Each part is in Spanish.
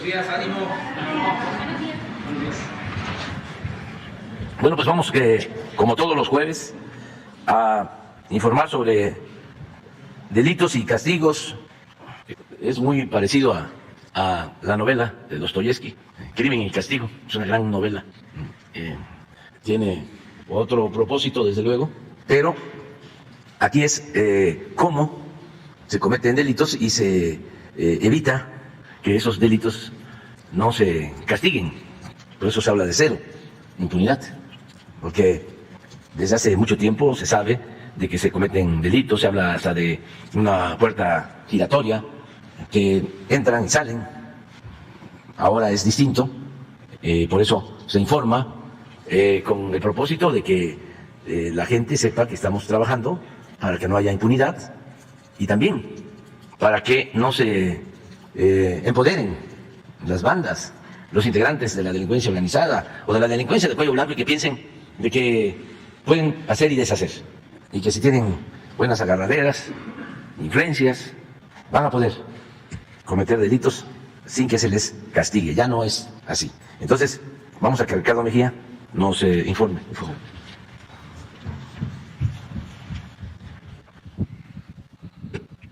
Buenos días, ánimo. Bueno, pues vamos, como todos los jueves, a informar sobre delitos y castigos. Es muy parecido a la novela de Dostoyevsky, Crimen y Castigo. Es una gran novela. Tiene otro propósito, desde luego, pero aquí es cómo se cometen delitos y se evita que esos delitos no se castiguen. Por eso se habla de cero impunidad, porque desde hace mucho tiempo se sabe de que se cometen delitos, se habla hasta de una puerta giratoria, que entran y salen. Ahora es distinto, por eso se informa con el propósito de que la gente sepa que estamos trabajando para que no haya impunidad y también para que no se empoderen las bandas, los integrantes de la delincuencia organizada o de la delincuencia de cuello blanco y que piensen de que pueden hacer y deshacer y que si tienen buenas agarraderas, influencias, van a poder cometer delitos sin que se les castigue. Ya no es así. Entonces, vamos a que Ricardo Mejía nos informe, por favor.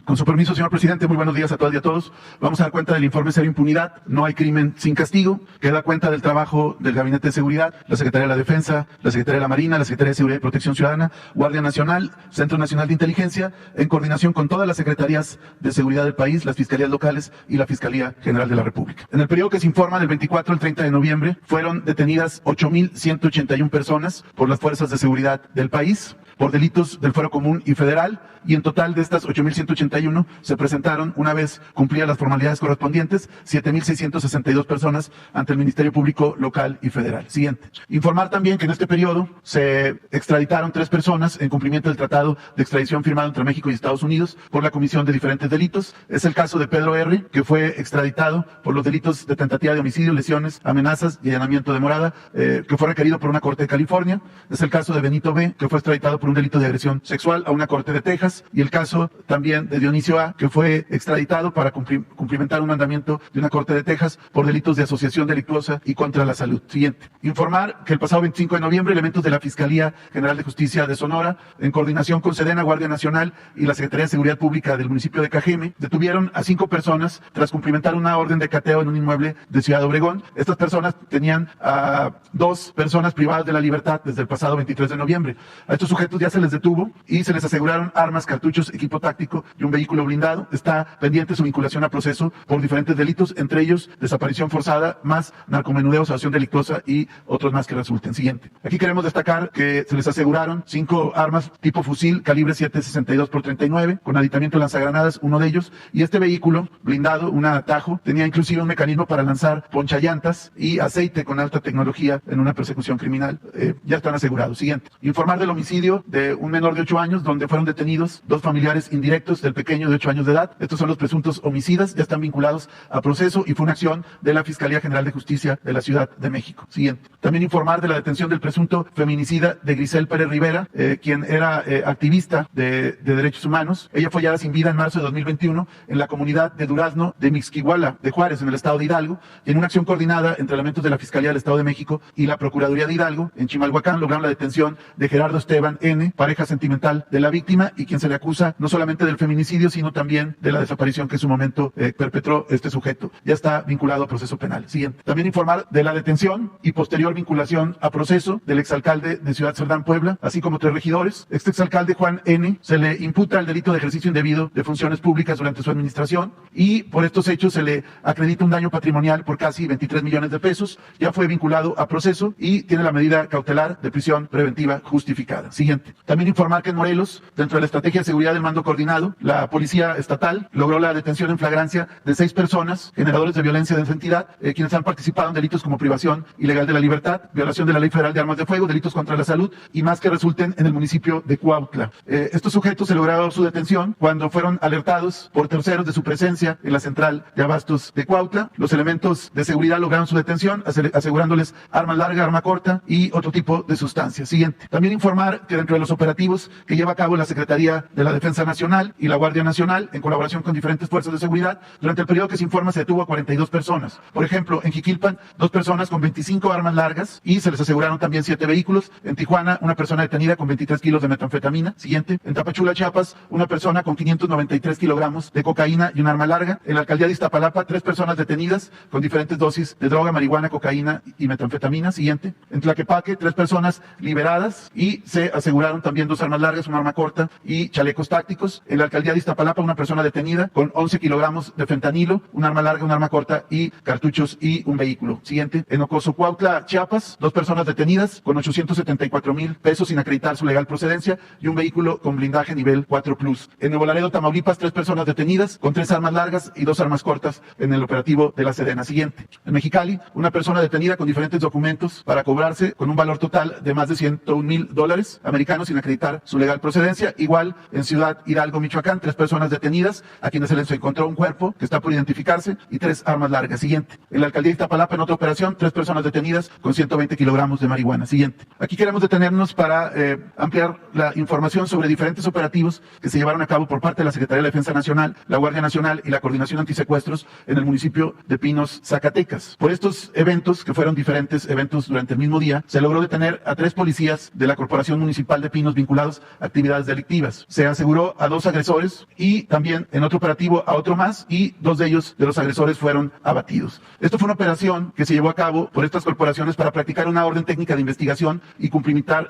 Con su permiso, señor presidente, muy buenos días a todas y a todos. Vamos a dar cuenta del informe Cero Impunidad, no hay crimen sin castigo, que da cuenta del trabajo del Gabinete de Seguridad, la Secretaría de la Defensa, la Secretaría de la Marina, la Secretaría de Seguridad y Protección Ciudadana, Guardia Nacional, Centro Nacional de Inteligencia, en coordinación con todas las secretarías de seguridad del país, las fiscalías locales y la Fiscalía General de la República. En el periodo que se informa, del 24 al 30 de noviembre, fueron detenidas 8,181 personas por las fuerzas de seguridad del país, por delitos del fuero común y federal, y en total de estas 8,181 se presentaron, una vez cumplidas las formalidades correspondientes, 7,662 personas ante el Ministerio Público local y federal. Siguiente. Informar también que en este periodo se extraditaron 3 personas en cumplimiento del tratado de extradición firmado entre México y Estados Unidos por la comisión de diferentes delitos. Es el caso de Pedro R., que fue extraditado por los delitos de tentativa de homicidio, lesiones, amenazas y allanamiento de morada, que fue requerido por una corte de California. Es el caso de Benito B., que fue extraditado por un delito de agresión sexual a una corte de Texas, y el caso también de Dionisio A., que fue extraditado para cumplimentar un mandamiento de una corte de Texas por delitos de asociación delictuosa y contra la salud. Siguiente. Informar que el pasado 25 de noviembre, elementos de la Fiscalía General de Justicia de Sonora, en coordinación con Sedena, Guardia Nacional y la Secretaría de Seguridad Pública del municipio de Cajeme, detuvieron a 5 personas tras cumplimentar una orden de cateo en un inmueble de Ciudad Obregón. Estas personas tenían a 2 personas privadas de la libertad desde el pasado 23 de noviembre. A estos sujetos ya se les detuvo y se les aseguraron armas, cartuchos, equipo táctico y un vehículo blindado. Está pendiente su vinculación a proceso por diferentes delitos, entre ellos desaparición forzada, más narcomenudeo, asociación delictuosa y otros más que resulten. Siguiente. Aquí queremos destacar que se les aseguraron 5 armas tipo fusil calibre 7.62x39 con aditamiento de lanzagranadas, uno de ellos, y este vehículo blindado, un Tajo, tenía inclusive un mecanismo para lanzar ponchallantas y aceite con alta tecnología en una persecución criminal. Ya están asegurados. Siguiente. Informar del homicidio de un menor de 8 años donde fueron detenidos 2 familiares indirectos del pequeño de 8 años de edad. Estos son los presuntos homicidas, ya están vinculados a proceso y fue una acción de la Fiscalía General de Justicia de la Ciudad de México. Siguiente. También informar de la detención del presunto feminicida de Grisel Pérez Rivera, quien era activista de derechos humanos. Ella fue hallada sin vida en marzo de 2021 en la comunidad de Durazno de Mixquihuala de Juárez, en el estado de Hidalgo, y en una acción coordinada entre elementos de la Fiscalía del Estado de México y la Procuraduría de Hidalgo, en Chimalhuacán, lograron la detención de Gerardo Esteban N., pareja sentimental de la víctima y quien se le acusa no solamente del feminicidio, sino también de la desaparición que en su momento perpetró este sujeto. Ya está vinculado a proceso penal. Siguiente. También informar de la detención y posterior vinculación a proceso del exalcalde de Ciudad Cerdán, Puebla, así como 3 regidores. Este exalcalde, Juan N., se le imputa el delito de ejercicio indebido de funciones públicas durante su administración y por estos hechos se le acredita un daño patrimonial por casi 23 millones de pesos. Ya fue vinculado a proceso y tiene la medida cautelar de prisión preventiva justificada. Siguiente. También informar que en Morelos, dentro de la estrategia de seguridad del mando coordinado, la Policía Estatal logró la detención en flagrancia de 6 personas, generadores de violencia de esa entidad, quienes han participado en delitos como privación ilegal de la libertad, violación de la Ley Federal de Armas de Fuego, delitos contra la salud y más que resulten en el municipio de Cuautla. Estos sujetos se lograron su detención cuando fueron alertados por terceros de su presencia en la central de abastos de Cuautla. Los elementos de seguridad lograron su detención, asegurándoles arma larga, arma corta y otro tipo de sustancias. Siguiente. También informar que dentro de los operativos que lleva a cabo la Secretaría de la Defensa Nacional y la Guardia Guardia Nacional, en colaboración con diferentes fuerzas de seguridad, durante el periodo que se informa se detuvo a 42 personas. Por ejemplo, en Jiquilpan, 2 personas con 25 armas largas y se les aseguraron también 7 vehículos. En Tijuana, una persona detenida con 23 kilos de metanfetamina. Siguiente. En Tapachula, Chiapas, una persona con 593 kilogramos de cocaína y un arma larga. En la alcaldía de Iztapalapa, 3 personas detenidas con diferentes dosis de droga, marihuana, cocaína y metanfetamina. Siguiente. En Tlaquepaque, 3 personas liberadas y se aseguraron también 2 armas largas, un arma corta y chalecos tácticos. En la alcaldía de Iztapalapa, una persona detenida con 11 kilogramos de fentanilo, un arma larga, un arma corta y cartuchos y un vehículo. Siguiente. En Ocoso, Cuautla, Chiapas, 2 personas detenidas con 874,000 pesos sin acreditar su legal procedencia y un vehículo con blindaje nivel 4+. En Nuevo Laredo, Tamaulipas, 3 personas detenidas con 3 armas largas y 2 armas cortas en el operativo de la Sedena. Siguiente. En Mexicali, una persona detenida con diferentes documentos para cobrarse con un valor total de más de $101,000 americanos sin acreditar su legal procedencia. Igual en Ciudad Hidalgo, Michoacán, 3 personas detenidas a quienes se les encontró un cuerpo que está por identificarse y 3 armas largas. Siguiente. En la alcaldía de Iztapalapa, en otra operación, 3 personas detenidas con 120 kilogramos de marihuana. Siguiente. Aquí queremos detenernos para ampliar la información sobre diferentes operativos que se llevaron a cabo por parte de la Secretaría de la Defensa Nacional, la Guardia Nacional y la Coordinación Antisecuestros en el municipio de Pinos, Zacatecas. Por estos eventos, que fueron diferentes eventos durante el mismo día, se logró detener a 3 policías de la Corporación Municipal de Pinos vinculados a actividades delictivas. Se aseguró a 2 agresores y también en otro operativo a otro más y 2 de ellos, de los agresores, fueron abatidos. Esto fue una operación que se llevó a cabo por estas corporaciones para practicar una orden técnica de investigación y cumplimentar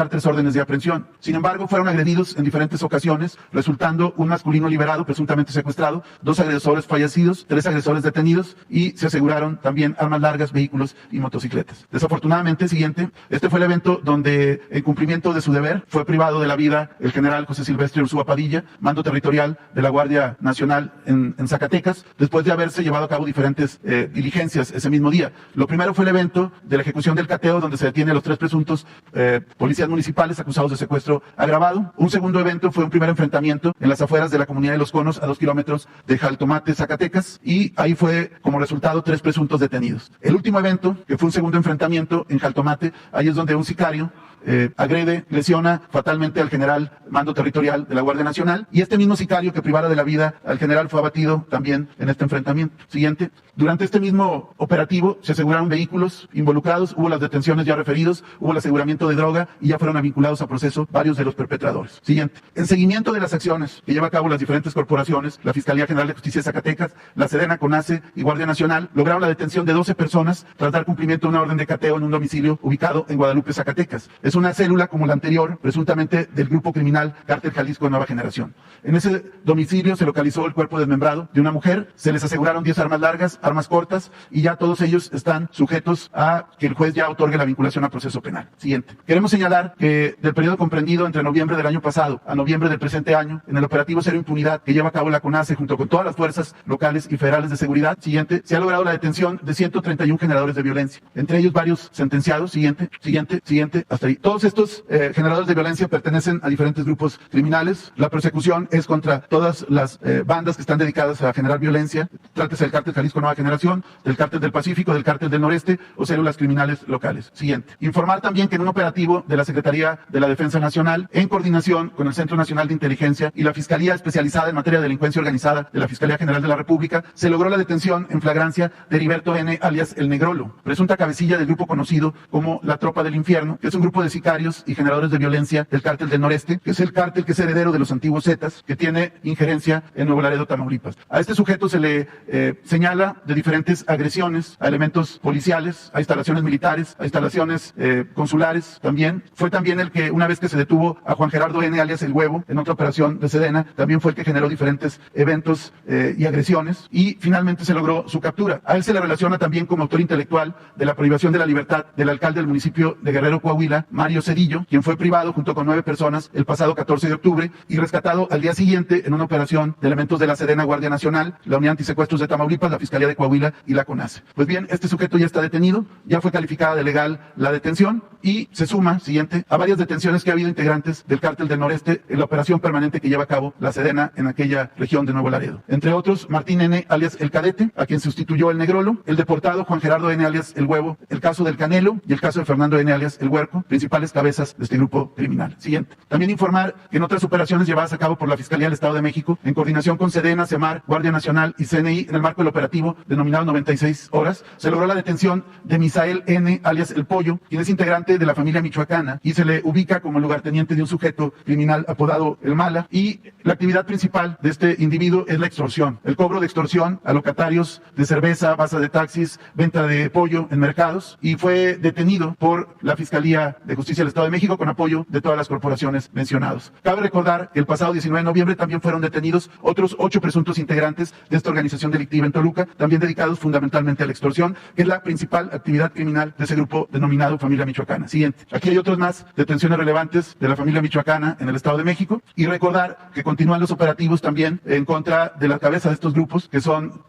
3 órdenes de aprehensión. Sin embargo, fueron agredidos en diferentes ocasiones, resultando un masculino liberado, presuntamente secuestrado, 2 agresores fallecidos, 3 agresores detenidos y se aseguraron también armas largas, vehículos y motocicletas. Desafortunadamente, siguiente, este fue el evento donde, en cumplimiento de su deber, fue privado de la vida el general José Silvestre Ursúa Padilla, mando territorial de la Guardia Nacional en Zacatecas, después de haberse llevado a cabo diferentes diligencias ese mismo día. Lo primero fue el evento de la ejecución del cateo, donde se detiene a los 3 presuntos policías municipales acusados de secuestro agravado. Un segundo evento fue un primer enfrentamiento en las afueras de la comunidad de Los Conos, a 2 kilómetros de Jaltomate, Zacatecas, y ahí fue como resultado 3 presuntos detenidos. El último evento, que fue un segundo enfrentamiento en Jaltomate, ahí es donde un sicario agrede, lesiona fatalmente al general mando territorial de la Guardia Nacional, y este mismo sicario que privara de la vida al general fue abatido también en este enfrentamiento. Siguiente. Durante este mismo operativo se aseguraron vehículos involucrados, hubo las detenciones ya referidos, hubo el aseguramiento de droga y ya fueron vinculados a proceso varios de los perpetradores. Siguiente. En seguimiento de las acciones que lleva a cabo las diferentes corporaciones, la Fiscalía General de Justicia de Zacatecas, la Sedena, CONACE y Guardia Nacional lograron la detención de 12 personas tras dar cumplimiento a una orden de cateo en un domicilio ubicado en Guadalupe, Zacatecas. Es una célula como la anterior, presuntamente del grupo criminal Cártel Jalisco de Nueva Generación. En ese domicilio se localizó el cuerpo desmembrado de una mujer, se les aseguraron 10 armas largas, armas cortas, y ya todos ellos están sujetos a que el juez ya otorgue la vinculación a proceso penal. Siguiente. Queremos señalar que del periodo comprendido entre noviembre del año pasado a noviembre del presente año, en el operativo Cero Impunidad que lleva a cabo la CONACE junto con todas las fuerzas locales y federales de seguridad, siguiente, se ha logrado la detención de 131 generadores de violencia, entre ellos varios sentenciados. Siguiente, hasta ahí. Todos estos generadores de violencia pertenecen a diferentes grupos criminales. La persecución es contra todas las bandas que están dedicadas a generar violencia, trátese del Cártel Jalisco Nueva Generación, del Cártel del Pacífico, del Cártel del Noreste o células criminales locales. Siguiente. Informar también que en un operativo de la Secretaría de la Defensa Nacional, en coordinación con el Centro Nacional de Inteligencia y la Fiscalía Especializada en Materia de Delincuencia Organizada de la Fiscalía General de la República, se logró la detención en flagrancia de Heriberto N., alias El Negrolo, presunta cabecilla del grupo conocido como la Tropa del Infierno, que es un grupo de sicarios y generadores de violencia del Cártel del Noreste, que es el cártel que es heredero de los antiguos Zetas, que tiene injerencia en Nuevo Laredo, Tamaulipas. A este sujeto se le señala de diferentes agresiones a elementos policiales, a instalaciones militares, a instalaciones consulares también. Fue también el que, una vez que se detuvo a Juan Gerardo N., alias El Huevo, en otra operación de Sedena, también fue el que generó diferentes eventos y agresiones, y finalmente se logró su captura. A él se le relaciona también como autor intelectual de la privación de la libertad del alcalde del municipio de Guerrero, Coahuila, Mario Cedillo, quien fue privado junto con 9 personas el pasado 14 de octubre y rescatado al día siguiente en una operación de elementos de la Sedena, Guardia Nacional, la Unidad Antisecuestros de Tamaulipas, la Fiscalía de Coahuila y la CONACE. Pues bien, este sujeto ya está detenido, ya fue calificada de legal la detención y se suma, siguiente, a varias detenciones que ha habido integrantes del Cártel del Noreste en la operación permanente que lleva a cabo la Sedena en aquella región de Nuevo Laredo. Entre otros, Martín N., alias El Cadete, a quien sustituyó el Negrolo, el deportado Juan Gerardo N., alias El Huevo, el caso del Canelo y el caso de Fernando N., alias El Huerco, principales cabezas de este grupo criminal. Siguiente. También informar que en otras operaciones llevadas a cabo por la Fiscalía del Estado de México, en coordinación con Sedena, Semar, Guardia Nacional y CNI, en el marco del operativo denominado 96 horas, se logró la detención de Misael N., alias El Pollo, quien es integrante de la familia michoacana y se le ubica como lugarteniente de un sujeto criminal apodado El Mala, y la actividad principal de este individuo es la extorsión, el cobro de extorsión a locatarios de cerveza, base de taxis, venta de pollo en mercados, y fue detenido por la Fiscalía de Justicia del Estado de México con apoyo de todas las corporaciones mencionadas. Cabe recordar que el pasado 19 de noviembre también fueron detenidos otros 8 presuntos integrantes de esta organización delictiva en Toluca, también dedicados fundamentalmente a la extorsión, que es la principal actividad criminal de ese grupo denominado Familia Michoacana. Siguiente. Aquí hay otros más detenciones relevantes de la Familia Michoacana en el Estado de México, y recordar que continúan los operativos también en contra de la cabeza de estos grupos, que son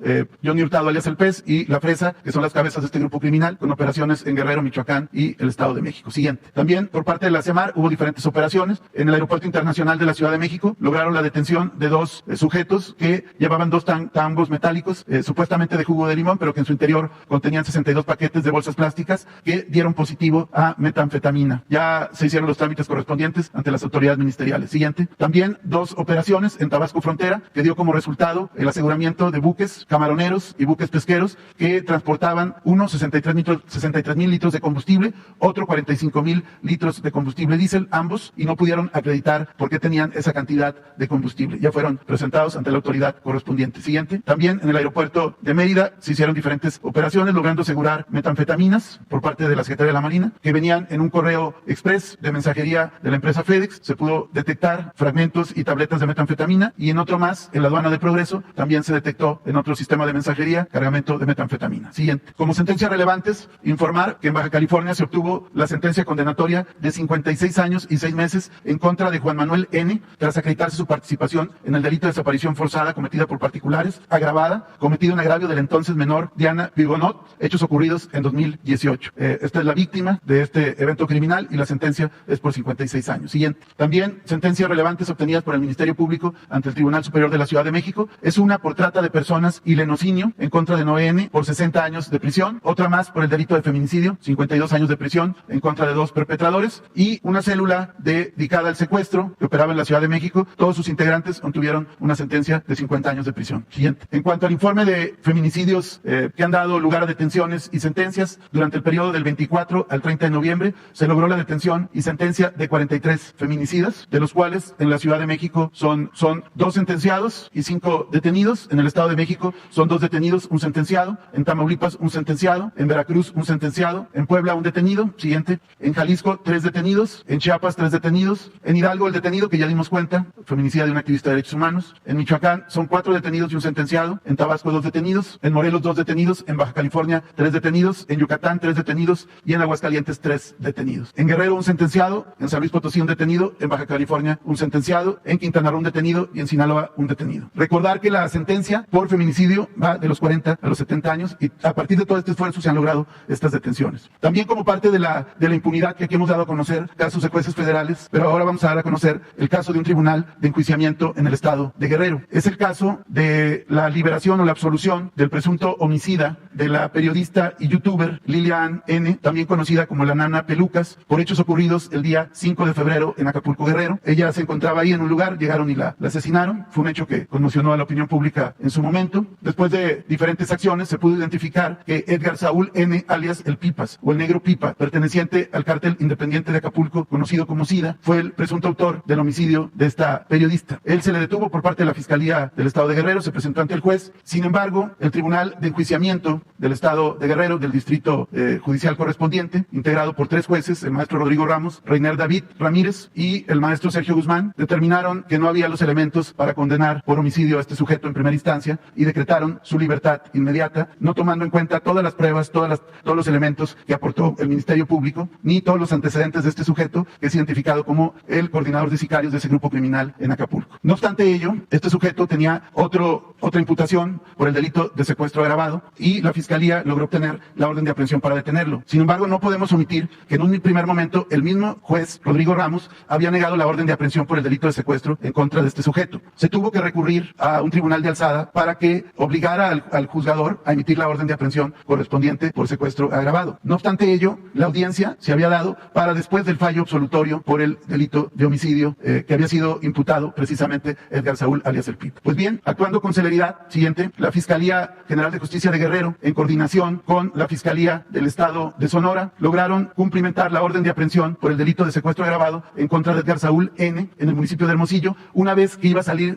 Johnny Hurtado alias El Pez y La Fresa, que son las cabezas de este grupo criminal, con operaciones en Guerrero, Michoacán y el Estado de México. Siguiente. También por parte de la CEMAR hubo diferentes operaciones. En el Aeropuerto Internacional de la Ciudad de México lograron la detención de 2 sujetos que llevaban 2 tambos metálicos, supuestamente de jugo de limón, pero que en su interior contenían 62 paquetes de bolsas plásticas que dieron positivo a metanfetamina. Ya se hicieron los trámites correspondientes ante las autoridades ministeriales. Siguiente. También 2 operaciones en Tabasco Frontera, que dio como resultado el aseguramiento de buques camaroneros y buques pesqueros que transportaban uno 63,000 litros de combustible, otro 45,000 litros de combustible diésel, ambos, y no pudieron acreditar por qué tenían esa cantidad de combustible. Ya fueron presentados ante la autoridad correspondiente. Siguiente. También en el aeropuerto de Mérida se hicieron diferentes operaciones logrando asegurar metanfetaminas por parte de la Secretaría de la Marina, que venían en un correo express de mensajería de la empresa FedEx. Se pudo detectar fragmentos y tabletas de metanfetamina, y en otro más, en la aduana de Progreso, también se detectó en otro sistema de mensajería cargamento de metanfetamina. Siguiente. Como sentencias relevantes, informar que en Baja California se obtuvo la sentencia condenatoria de 56 años y 6 meses en contra de Juan Manuel N., tras acreditarse su participación en el delito de desaparición forzada cometida por particulares, agravada, cometido en agravio del entonces menor Diana Vigonot, hechos ocurridos en 2018. Esta es la víctima de este evento criminal y la sentencia es por 56 años. Siguiente. También sentencias relevantes obtenidas por el Ministerio Público ante el Tribunal Superior de la Ciudad de México. Es una por trata de personas y lenocinio en contra de Noé N. por 60 años de prisión, otra más por el delito de feminicidio, 52 años de prisión en contra de 2 perpetradores, y una célula dedicada al secuestro que operaba en la Ciudad de México. Todos sus integrantes obtuvieron una sentencia de 50 años de prisión. Siguiente. En cuanto al informe de feminicidios que han dado lugar a detenciones y sentencias, durante el periodo del 24 al 30 de noviembre se logró la detención y sentencia de 43 feminicidas, de los cuales en la Ciudad de México son 2 sentenciados y 5 detenidos. En el Estado de México son 2 detenidos, 1 sentenciado. En Tamaulipas, 1 sentenciado. En Veracruz, 1 sentenciado. En Puebla, 1 detenido. Siguiente. En Jalisco, 3 detenidos. En Chiapas, 3 detenidos. En Hidalgo, el detenido que ya dimos cuenta, feminicidio de un activista de derechos humanos. En Michoacán son 4 detenidos y 1 sentenciado. En Tabasco, 2 detenidos. En Morelos, 2 detenidos. En Baja California, 3 detenidos. En Yucatán, 3 detenidos. Y en Aguascalientes, 3 detenidos. En Guerrero, 1 sentenciado. En San Luis Potosí, 1 detenido. En Baja California, 1 sentenciado. En Quintana Roo, 1 detenido. Y en Sinaloa, 1 detenido. Recordar que la sentencia por feminicidio va de los 40 a los 70 años, y a partir de todo este esfuerzo se han logrado estas detenciones. También como parte de la impunidad que aquí hemos dado a conocer casos de jueces federales, pero ahora vamos a dar a conocer el caso de un tribunal de enjuiciamiento en el estado de Guerrero. Es el caso de la liberación o la absolución del presunto homicida de la periodista y youtuber Lilian N., también conocida como la Nana Pelucas, por hechos ocurridos el día 5 de febrero en Acapulco, Guerrero. Ella se encontraba ahí en un lugar, llegaron y la asesinaron. Fue un hecho que conmocionó a la opinión pública en su momento. Después de diferentes acciones se pudo identificar que Edgar Saúl N., alias el Pipas o el Negro Pipa, perteneciente al cártel independiente de Acapulco, conocido como SIDA, fue el presunto autor del homicidio de esta periodista. Él se le detuvo por parte de la Fiscalía del Estado de Guerrero, se presentó ante el juez. Sin embargo, el Tribunal de Enjuiciamiento del Estado de Guerrero, del Distrito Judicial correspondiente, integrado por 3 jueces, el maestro Rodrigo Ramos, Reiner David Ramírez y el maestro Sergio Guzmán, determinaron que no había los elementos para condenar por homicidio a este sujeto en primera instancia y decretaron su libertad inmediata, no tomando en cuenta todas las pruebas, todos los elementos que aportó el Ministerio Público, ni todos los antecedentes de este sujeto, que es identificado como el coordinador de sicarios de ese grupo criminal en Acapulco. No obstante ello, este sujeto tenía otra imputación por el delito de secuestro agravado y la Fiscalía logró obtener la orden de aprehensión para detenerlo. Sin embargo, no podemos omitir decir que en un primer momento el mismo juez Rodrigo Ramos había negado la orden de aprehensión por el delito de secuestro en contra de este sujeto. Se tuvo que recurrir a un tribunal de alzada para que obligara al juzgador a emitir la orden de aprehensión correspondiente por secuestro agravado. No obstante ello, la audiencia se había dado para después del fallo absolutorio por el delito de homicidio que había sido imputado precisamente Edgar Saúl alias El Pito. Pues bien, actuando con celeridad, siguiente, la Fiscalía General de Justicia de Guerrero, en coordinación con la Fiscalía del Estado de Sonora, lograron cumplimentar la orden de aprehensión por el delito de secuestro agravado en contra de Edgar Saúl N. en el municipio de Hermosillo, una vez que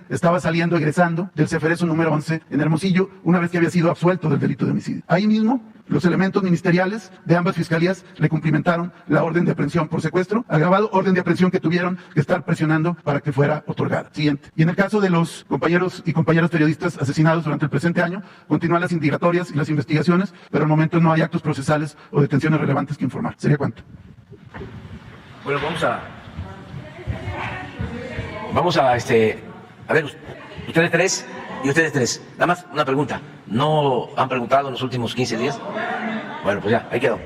estaba saliendo, egresando del Ceferezo número 11 en Hermosillo, una vez que había sido absuelto del delito de homicidio. Ahí mismo, los elementos ministeriales de ambas fiscalías le cumplimentaron la orden de aprehensión por secuestro agravado, orden de aprehensión que tuvieron que estar presionando para que fuera otorgada. Siguiente. Y en el caso de los compañeros y compañeras periodistas asesinados durante el presente año, continúan las indagatorias y las investigaciones, pero al momento no hay actos procesales o detenciones relevantes que informar. ¿Sería cuánto? Bueno, vamos a ver, ustedes tres y ustedes tres. Nada más una pregunta. ¿No han preguntado en los últimos 15 días? Bueno, pues ya, ahí quedó.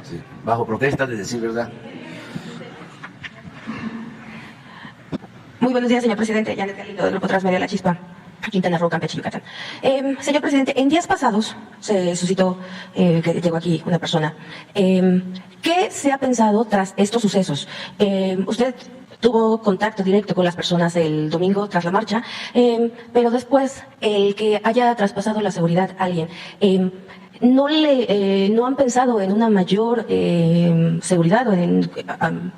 Sí, bajo protesta de decir verdad. Muy buenos días, señor presidente. Janet Galindo, del Grupo Transmedia La Chispa, Quintana Roo, Campeche, Yucatán. Señor presidente, en días pasados se suscitó que llegó aquí una persona. ¿Qué se ha pensado tras estos sucesos? Usted tuvo contacto directo con las personas el domingo tras la marcha, pero después el que haya traspasado la seguridad a alguien, no han pensado en una mayor seguridad o en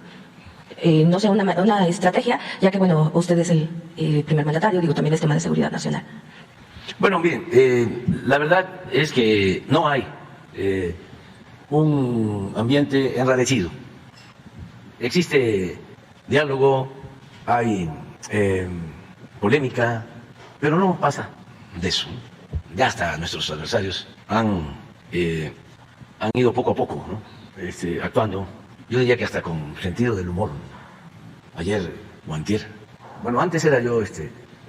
no sé, una estrategia, ya que bueno, usted es el primer mandatario, digo, también es tema de seguridad nacional. Bueno, miren, la verdad es que no hay un ambiente enrarecido. Existe diálogo, hay polémica, pero no pasa de eso. Ya hasta nuestros adversarios han ido poco a poco, ¿no? Actuando, yo diría que hasta con sentido del humor. Ayer o antier, bueno, antes era yo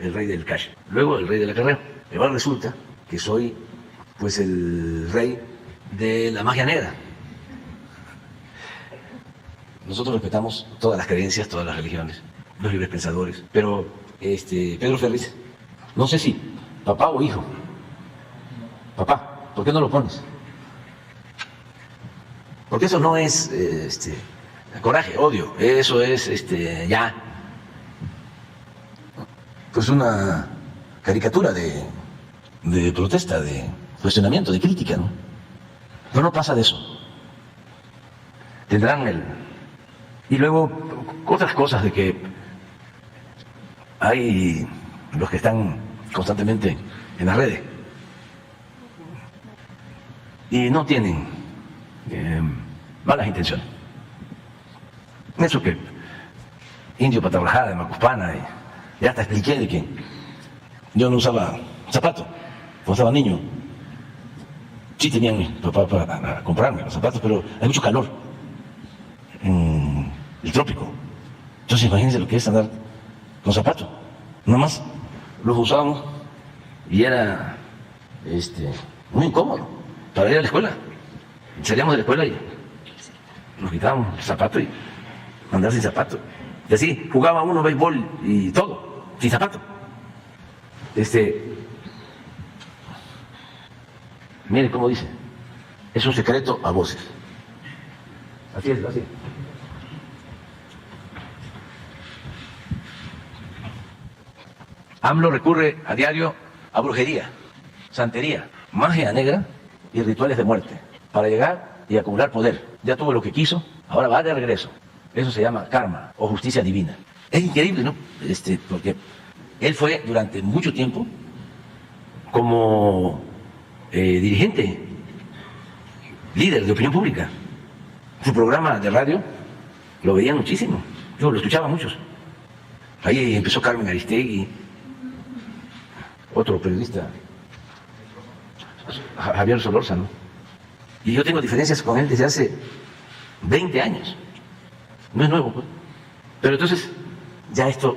el rey del cash, luego el rey del acarreo. Ahora resulta que soy pues el rey de la magia negra. Nosotros respetamos todas las creencias, todas las religiones, los libres pensadores, pero Pedro Ferriz, no sé si papá o hijo. Papá, ¿por qué no lo pones? Porque eso no es coraje, odio, eso es ya pues una caricatura de protesta, de cuestionamiento, de crítica, ¿no? Pero no pasa de eso. Tendrán y luego otras cosas de que hay los que están constantemente en las redes y no tienen malas intenciones. Eso que indio Patabrajada de Macuspana, ya hasta expliqué de que yo no usaba zapatos cuando estaba niño. Sí tenían mi papá para comprarme los zapatos, pero hay mucho calor en el trópico. Entonces imagínense lo que es andar con zapatos. Nada más los usábamos y era muy incómodo para ir a la escuela. Salíamos de la escuela y nos quitábamos el zapato y andar sin zapato. Y así jugaba uno béisbol y todo, sin zapato. Mire cómo dice, es un secreto a voces. Así es, así. AMLO recurre a diario a brujería, santería, magia negra y rituales de muerte para llegar y acumular poder. Ya tuvo lo que quiso, ahora va de regreso. Eso se llama karma o justicia divina. Es increíble, ¿no? Porque él fue durante mucho tiempo como dirigente, líder de opinión pública. Su programa de radio lo veían muchísimo. Yo lo escuchaba muchos. Ahí empezó Carmen Aristegui, otro periodista, Javier Solórzano. Y yo tengo diferencias con él desde hace 20 años. No es nuevo, pues. Pero entonces, ya esto,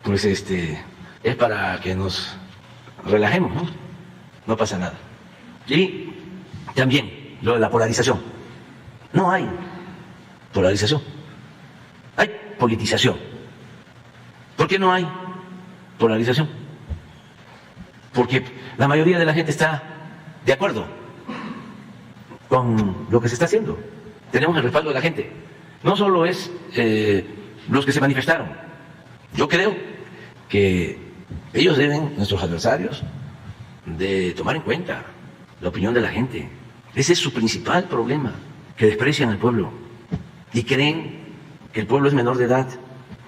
pues es para que nos relajemos, ¿no? No pasa nada. Y también lo de la polarización. no hay polarización, hay politización. ¿Por qué no hay polarización? Porque la mayoría de la gente está de acuerdo con lo que se está haciendo. Tenemos el respaldo de la gente. No solo es los que se manifestaron. Yo creo que ellos deben, nuestros adversarios, de tomar en cuenta la opinión de la gente. Ese es su principal problema, que desprecian al pueblo y creen que el pueblo es menor de edad,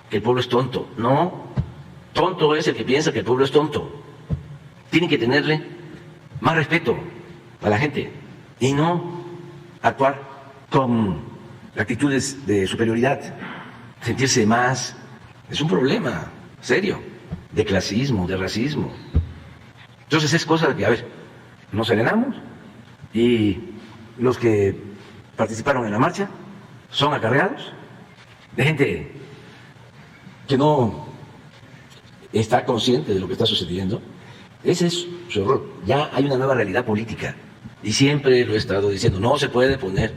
que el pueblo es tonto. No, tonto es el que piensa que el pueblo es tonto. Tienen que tenerle más respeto a la gente y no actuar con actitudes de superioridad, sentirse más. Es un problema serio de clasismo, de racismo. Entonces es cosa de que, a ver, nos serenamos y los que participaron en la marcha son acarreados de gente que no está consciente de lo que está sucediendo. Ese es su error. Ya hay una nueva realidad política y siempre lo he estado diciendo, no se puede poner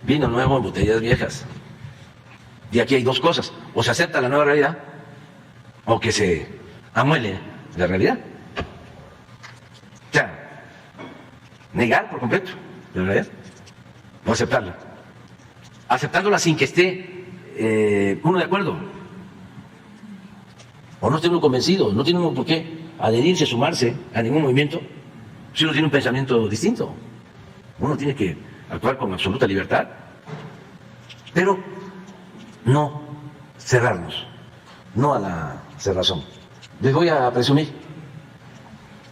vino nuevo en botellas viejas. Y aquí hay dos cosas, o se acepta la nueva realidad o que se amuele la realidad. O sea, negar por completo la realidad o aceptarla. Aceptándola sin que esté uno de acuerdo o no esté uno convencido. No tiene uno por qué adherirse, sumarse a ningún movimiento si uno tiene un pensamiento distinto. Uno tiene que actuar con absoluta libertad, pero no cerrarnos, no a la cerrazón. Les voy a presumir,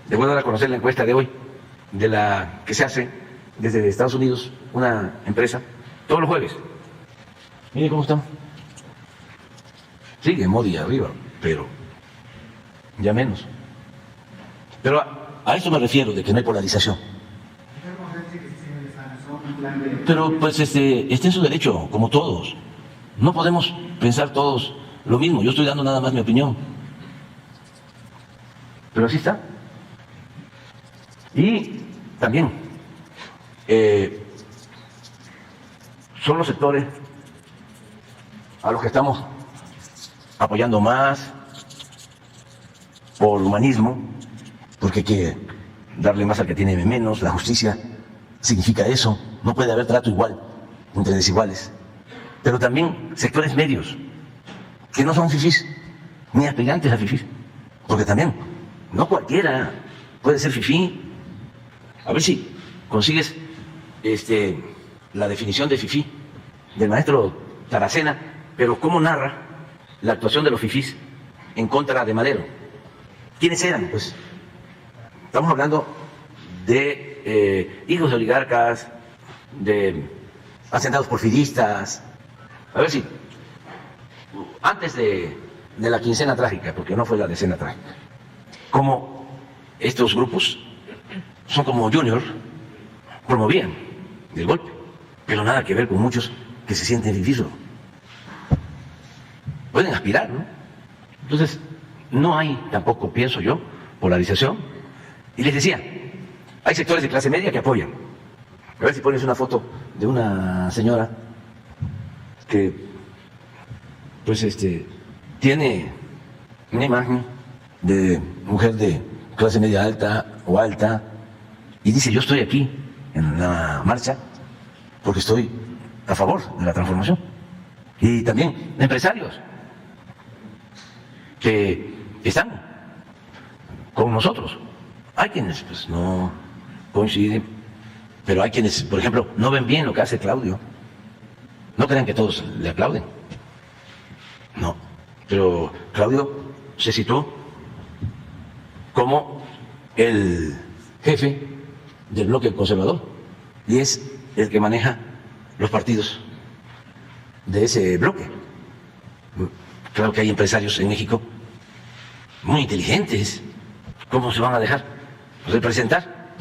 les voy a dar a conocer la encuesta de hoy, de la que se hace desde Estados Unidos, una empresa, todos los jueves. Miren cómo estamos. Sigue Modi arriba, pero ya menos. Pero a esto me refiero, de que no hay polarización. Pero pues esté en su derecho, como todos. No podemos pensar todos lo mismo. Yo estoy dando nada más mi opinión. Pero así está. Y también son los sectores a los que estamos apoyando más por humanismo, porque hay que darle más al que tiene menos. La justicia significa eso. No puede haber trato igual entre desiguales. Pero también sectores medios, que no son fifís, ni aspirantes a fifís. Porque también, no cualquiera puede ser fifí. A ver si consigues la definición de fifí del maestro Taracena, pero cómo narra la actuación de los fifís en contra de Madero. ¿Quiénes eran? Pues estamos hablando de hijos de oligarcas, de hacentados porfiristas. A ver si, antes de la quincena trágica, porque no fue la decena trágica, como estos grupos son como Junior, promovían el golpe, pero nada que ver con muchos que se sienten fifís. Pueden aspirar, ¿no? Entonces, no hay tampoco, pienso yo, polarización. Y les decía, hay sectores de clase media que apoyan. A ver si pones una foto de una señora que, pues, tiene una imagen de mujer de clase media alta o alta y dice, yo estoy aquí en la marcha porque estoy a favor de la transformación. Y también empresarios que están con nosotros. Hay quienes pues no coinciden, pero hay quienes, por ejemplo, no ven bien lo que hace Claudio. No crean que todos le aplauden. No, pero Claudio se situó como el jefe del bloque conservador y es el que maneja los partidos de ese bloque. Claro que hay empresarios en México muy inteligentes. ¿Cómo se van a dejar representar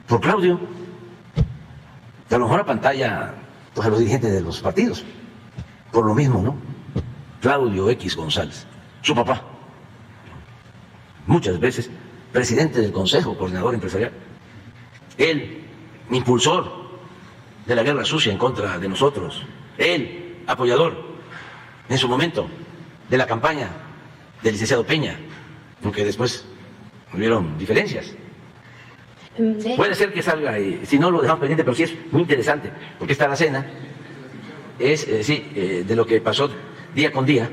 por Claudio? A lo mejor a pantalla, pues a los dirigentes de los partidos. Por lo mismo, ¿no? Claudio X González, su papá, muchas veces presidente del Consejo Coordinador Empresarial, el impulsor de la guerra sucia en contra de nosotros. Él, apoyador, en su momento, de la campaña del licenciado Peña, aunque después hubieron diferencias. Puede ser que salga, si no lo dejamos pendiente, pero sí es muy interesante, porque esta alacena es, de lo que pasó día con día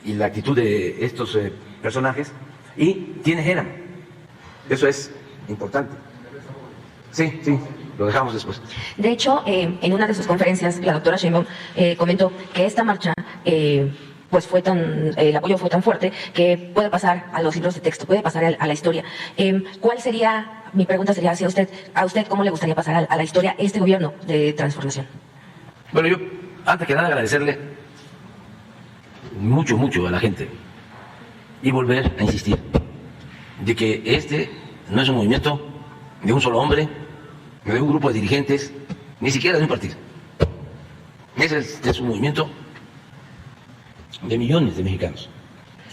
y la actitud de estos personajes, y quiénes eran. Eso es importante. Sí, lo dejamos después. De hecho, en una de sus conferencias, la doctora Sheinbaum comentó que esta marcha, pues el apoyo fue tan fuerte que puede pasar a los libros de texto, puede pasar a la historia. ¿Cuál sería, mi pregunta sería hacia usted, a usted cómo le gustaría pasar a la historia este gobierno de transformación? Bueno, yo, antes que nada, agradecerle mucho a la gente y volver a insistir de que este no es un movimiento de un solo hombre, de un grupo de dirigentes, ni siquiera de un partido. Ese es un movimiento de millones de mexicanos.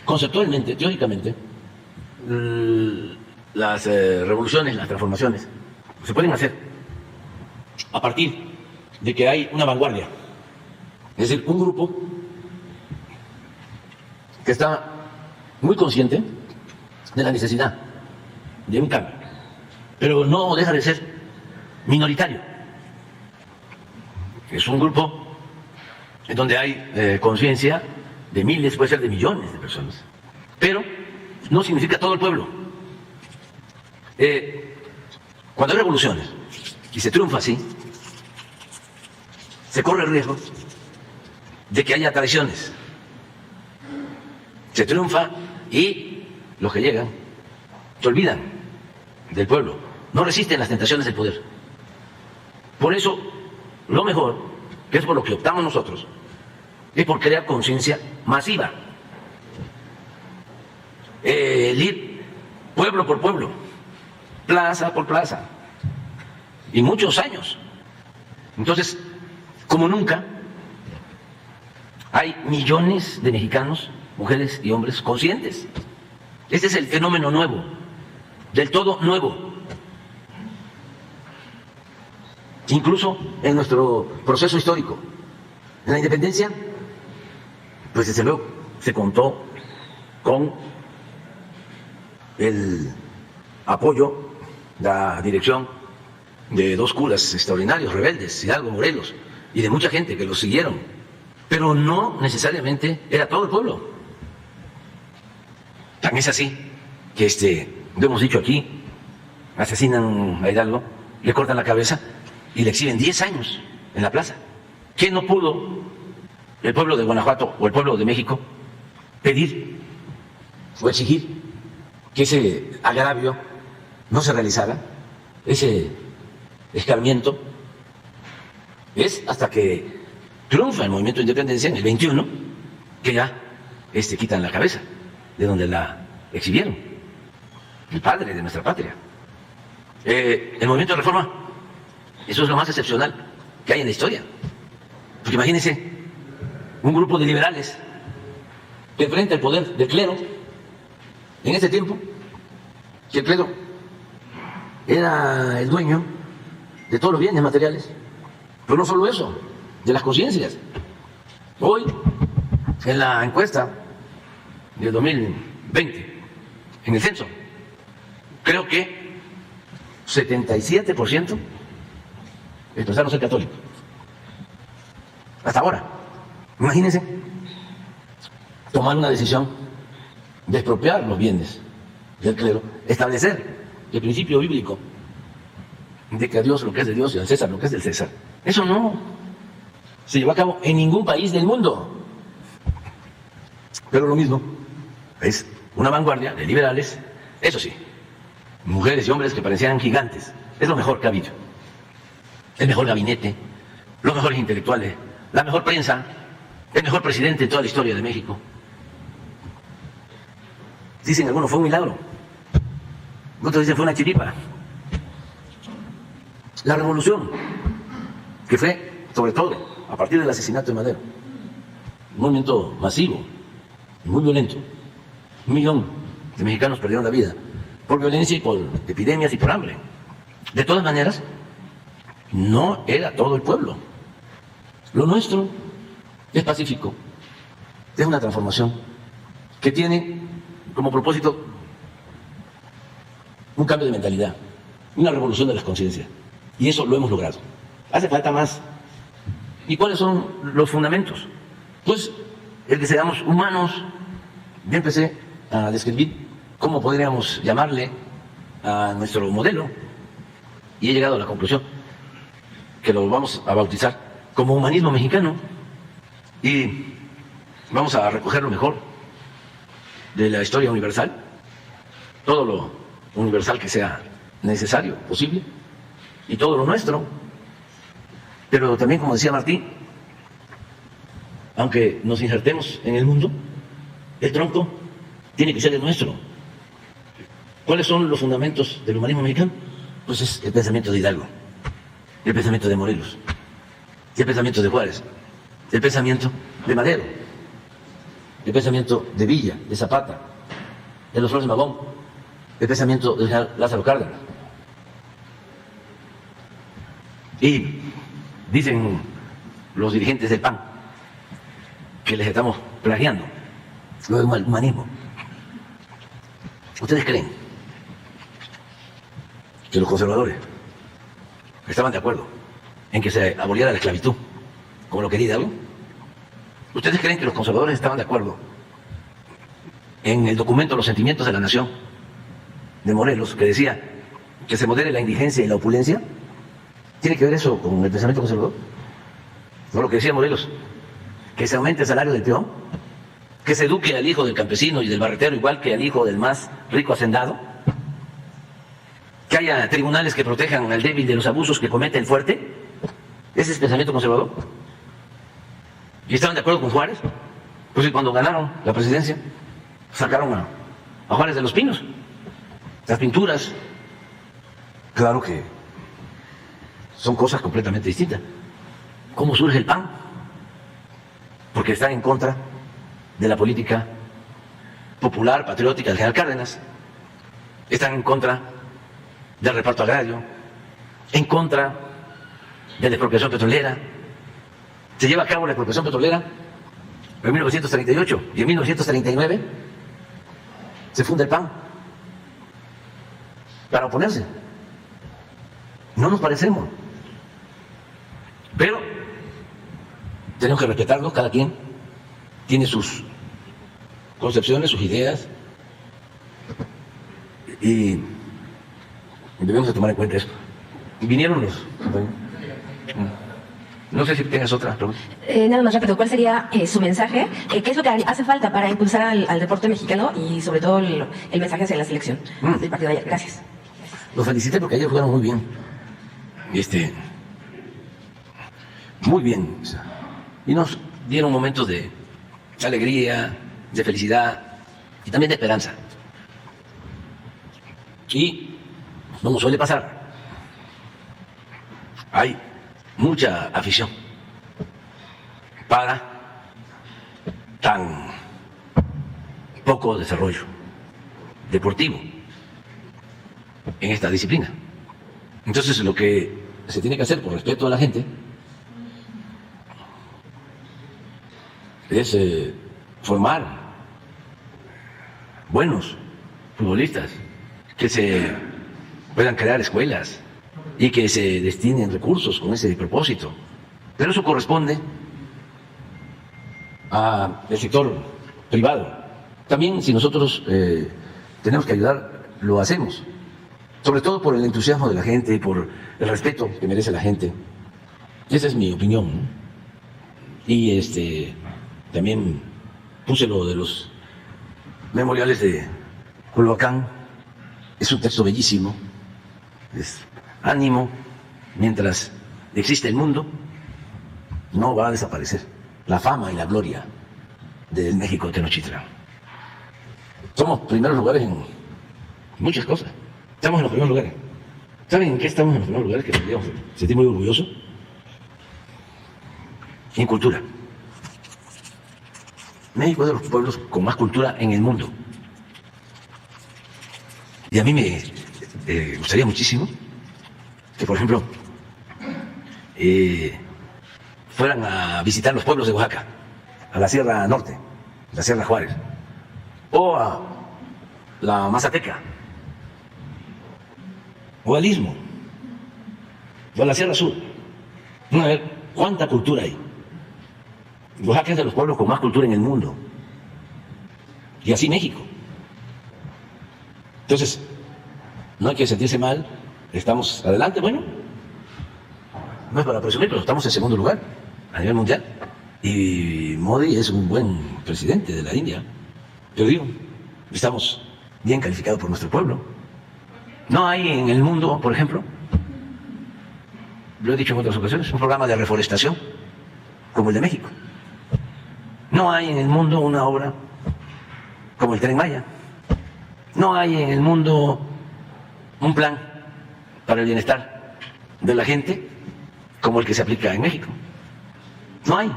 Conceptualmente, teóricamente, las revoluciones, las transformaciones, se pueden hacer a partir de que hay una vanguardia, es decir, un grupo que está muy consciente de la necesidad de un cambio, pero no deja de ser minoritario. Es un grupo en donde hay conciencia de miles, puede ser de millones de personas, pero no significa todo el pueblo. Cuando hay revoluciones y se triunfa así, se corre el riesgo de que haya traiciones. Se triunfa y los que llegan se olvidan del pueblo, no resisten las tentaciones del poder. Por eso, lo mejor, que es por lo que optamos nosotros, es por crear conciencia masiva. El ir pueblo por pueblo, plaza por plaza, y muchos años. Entonces, como nunca, hay millones de mexicanos, mujeres y hombres conscientes. Este es el fenómeno nuevo, del todo nuevo. Incluso en nuestro proceso histórico, en la independencia, pues desde luego se contó con el apoyo, la dirección de dos curas extraordinarios, rebeldes, Hidalgo, Morelos, y de mucha gente que los siguieron, pero no necesariamente era todo el pueblo. Tan es así que lo hemos dicho aquí, asesinan a Hidalgo, le cortan la cabeza y le exhiben 10 años en la plaza. ¿Qué no pudo el pueblo de Guanajuato o el pueblo de México pedir o exigir que ese agravio no se realizara, ese escarmiento? Es hasta que triunfa el movimiento de independencia en el 21 que ya quitan la cabeza de donde la exhibieron, el padre de nuestra patria. El movimiento de reforma, eso es lo más excepcional que hay en la historia. Porque imagínense un grupo de liberales que enfrenta el poder del clero en ese tiempo, que el clero era el dueño de todos los bienes materiales, pero no solo eso, de las conciencias. Hoy, en la encuesta del 2020, en el censo, creo que 77% expresaron ser católicos. Hasta ahora. Imagínense tomar una decisión de expropiar los bienes del clero, establecer el principio bíblico de que a Dios lo que es de Dios y al César lo que es del César. Eso no se llevó a cabo en ningún país del mundo. Pero lo mismo es una vanguardia de liberales, eso sí, mujeres y hombres que parecían gigantes. Es lo mejor que ha habido. El mejor gabinete, los mejores intelectuales, la mejor prensa, el mejor presidente de toda la historia de México. Dicen algunos, fue un milagro. Otros dicen, fue una chiripa. La revolución, que fue, sobre todo, a partir del asesinato de Madero, un movimiento masivo, muy violento. 1 millón de mexicanos perdieron la vida por violencia y por epidemias y por hambre. De todas maneras, no era todo el pueblo. Lo nuestro es pacífico, es una transformación que tiene como propósito un cambio de mentalidad, una revolución de las conciencias. Y eso lo hemos logrado. Hace falta más. ¿Y cuáles son los fundamentos? Pues el que seamos humanos. Yo empecé a describir cómo podríamos llamarle a nuestro modelo y he llegado a la conclusión que lo vamos a bautizar como humanismo mexicano y vamos a recoger lo mejor de la historia universal, todo lo universal que sea necesario, posible, y todo lo nuestro. Pero también, como decía Martí, aunque nos insertemos en el mundo, el tronco tiene que ser el nuestro. ¿Cuáles son los fundamentos del humanismo mexicano? Pues es el pensamiento de Hidalgo, el pensamiento de Morelos, el pensamiento de Juárez, el pensamiento de Madero, el pensamiento de Villa, de Zapata, de los Flores Magón, el pensamiento de Lázaro Cárdenas. Y dicen los dirigentes del PAN que les estamos plagiando lo del humanismo. ¿Ustedes creen que los conservadores estaban de acuerdo en que se aboliera la esclavitud, como lo quería Hidalgo? ¿Ustedes creen que los conservadores estaban de acuerdo en el documento Los Sentimientos de la Nación de Morelos, que decía que se modere la indigencia y la opulencia? ¿Tiene que ver eso con el pensamiento conservador? ¿No lo que decía Morelos? Que se aumente el salario del peón, que se eduque al hijo del campesino y del barretero igual que al hijo del más rico hacendado, que haya tribunales que protejan al débil de los abusos que comete el fuerte. ¿Ese es el pensamiento conservador? ¿Y estaban de acuerdo con Juárez? Pues cuando ganaron la presidencia, sacaron a Juárez de los Pinos. Las pinturas, claro que son cosas completamente distintas. ¿Cómo surge el PAN? Porque están en contra de la política popular, patriótica del general Cárdenas. Están en contra del reparto agrario, en contra de la expropiación petrolera. Se lleva a cabo la expropiación petrolera en 1938 y en 1939 se funda el PAN para oponerse. No nos parecemos, pero tenemos que respetarlos. Cada quien tiene sus concepciones, sus ideas, y debemos de tomar en cuenta eso. Vinieron los... No sé si tengas otra pregunta. Nada más rápido, ¿cuál sería su mensaje? ¿Qué es lo que hace falta para impulsar al deporte mexicano y sobre todo el mensaje hacia la selección del partido de ayer? Gracias. Los felicité porque ayer jugaron muy bien. Muy bien. O sea, y nos dieron momentos de alegría, de felicidad y también de esperanza. Y, como suele pasar, hay mucha afición para tan poco desarrollo deportivo en esta disciplina. Entonces, lo que se tiene que hacer por respeto a la gente es formar buenos futbolistas, que se puedan crear escuelas y que se destinen recursos con ese propósito. Pero eso corresponde al sector privado. También, si nosotros tenemos que ayudar, lo hacemos. Sobre todo por el entusiasmo de la gente y por el respeto que merece la gente. Esa es mi opinión, ¿no? Y también puse lo de los memoriales de Culhuacán. Es un texto bellísimo. Es ánimo, mientras existe el mundo, no va a desaparecer la fama y la gloria del México de Tenochtitlan. Somos primeros lugares en muchas cosas. Estamos en los primeros lugares. ¿Saben en qué estamos en los primeros lugares que deberíamos sentir muy orgullosos? En cultura. México es de los pueblos con más cultura en el mundo. Y a mí me gustaría muchísimo que, por ejemplo, fueran a visitar los pueblos de Oaxaca, a la Sierra Norte, la Sierra Juárez, o a la Mazateca, o al Istmo, o a la Sierra Sur. Van a ver cuánta cultura hay. Oaxaca es de los pueblos con más cultura en el mundo. Y así México. Entonces, no hay que sentirse mal, estamos adelante, bueno, no es para presumir, pero estamos en segundo lugar a nivel mundial. Y Modi es un buen presidente de la India. Yo digo, estamos bien calificados por nuestro pueblo. No hay en el mundo, por ejemplo, lo he dicho en otras ocasiones, un programa de reforestación como el de México. No hay en el mundo una obra como el Tren Maya. No hay en el mundo un plan para el bienestar de la gente como el que se aplica en México. No hay.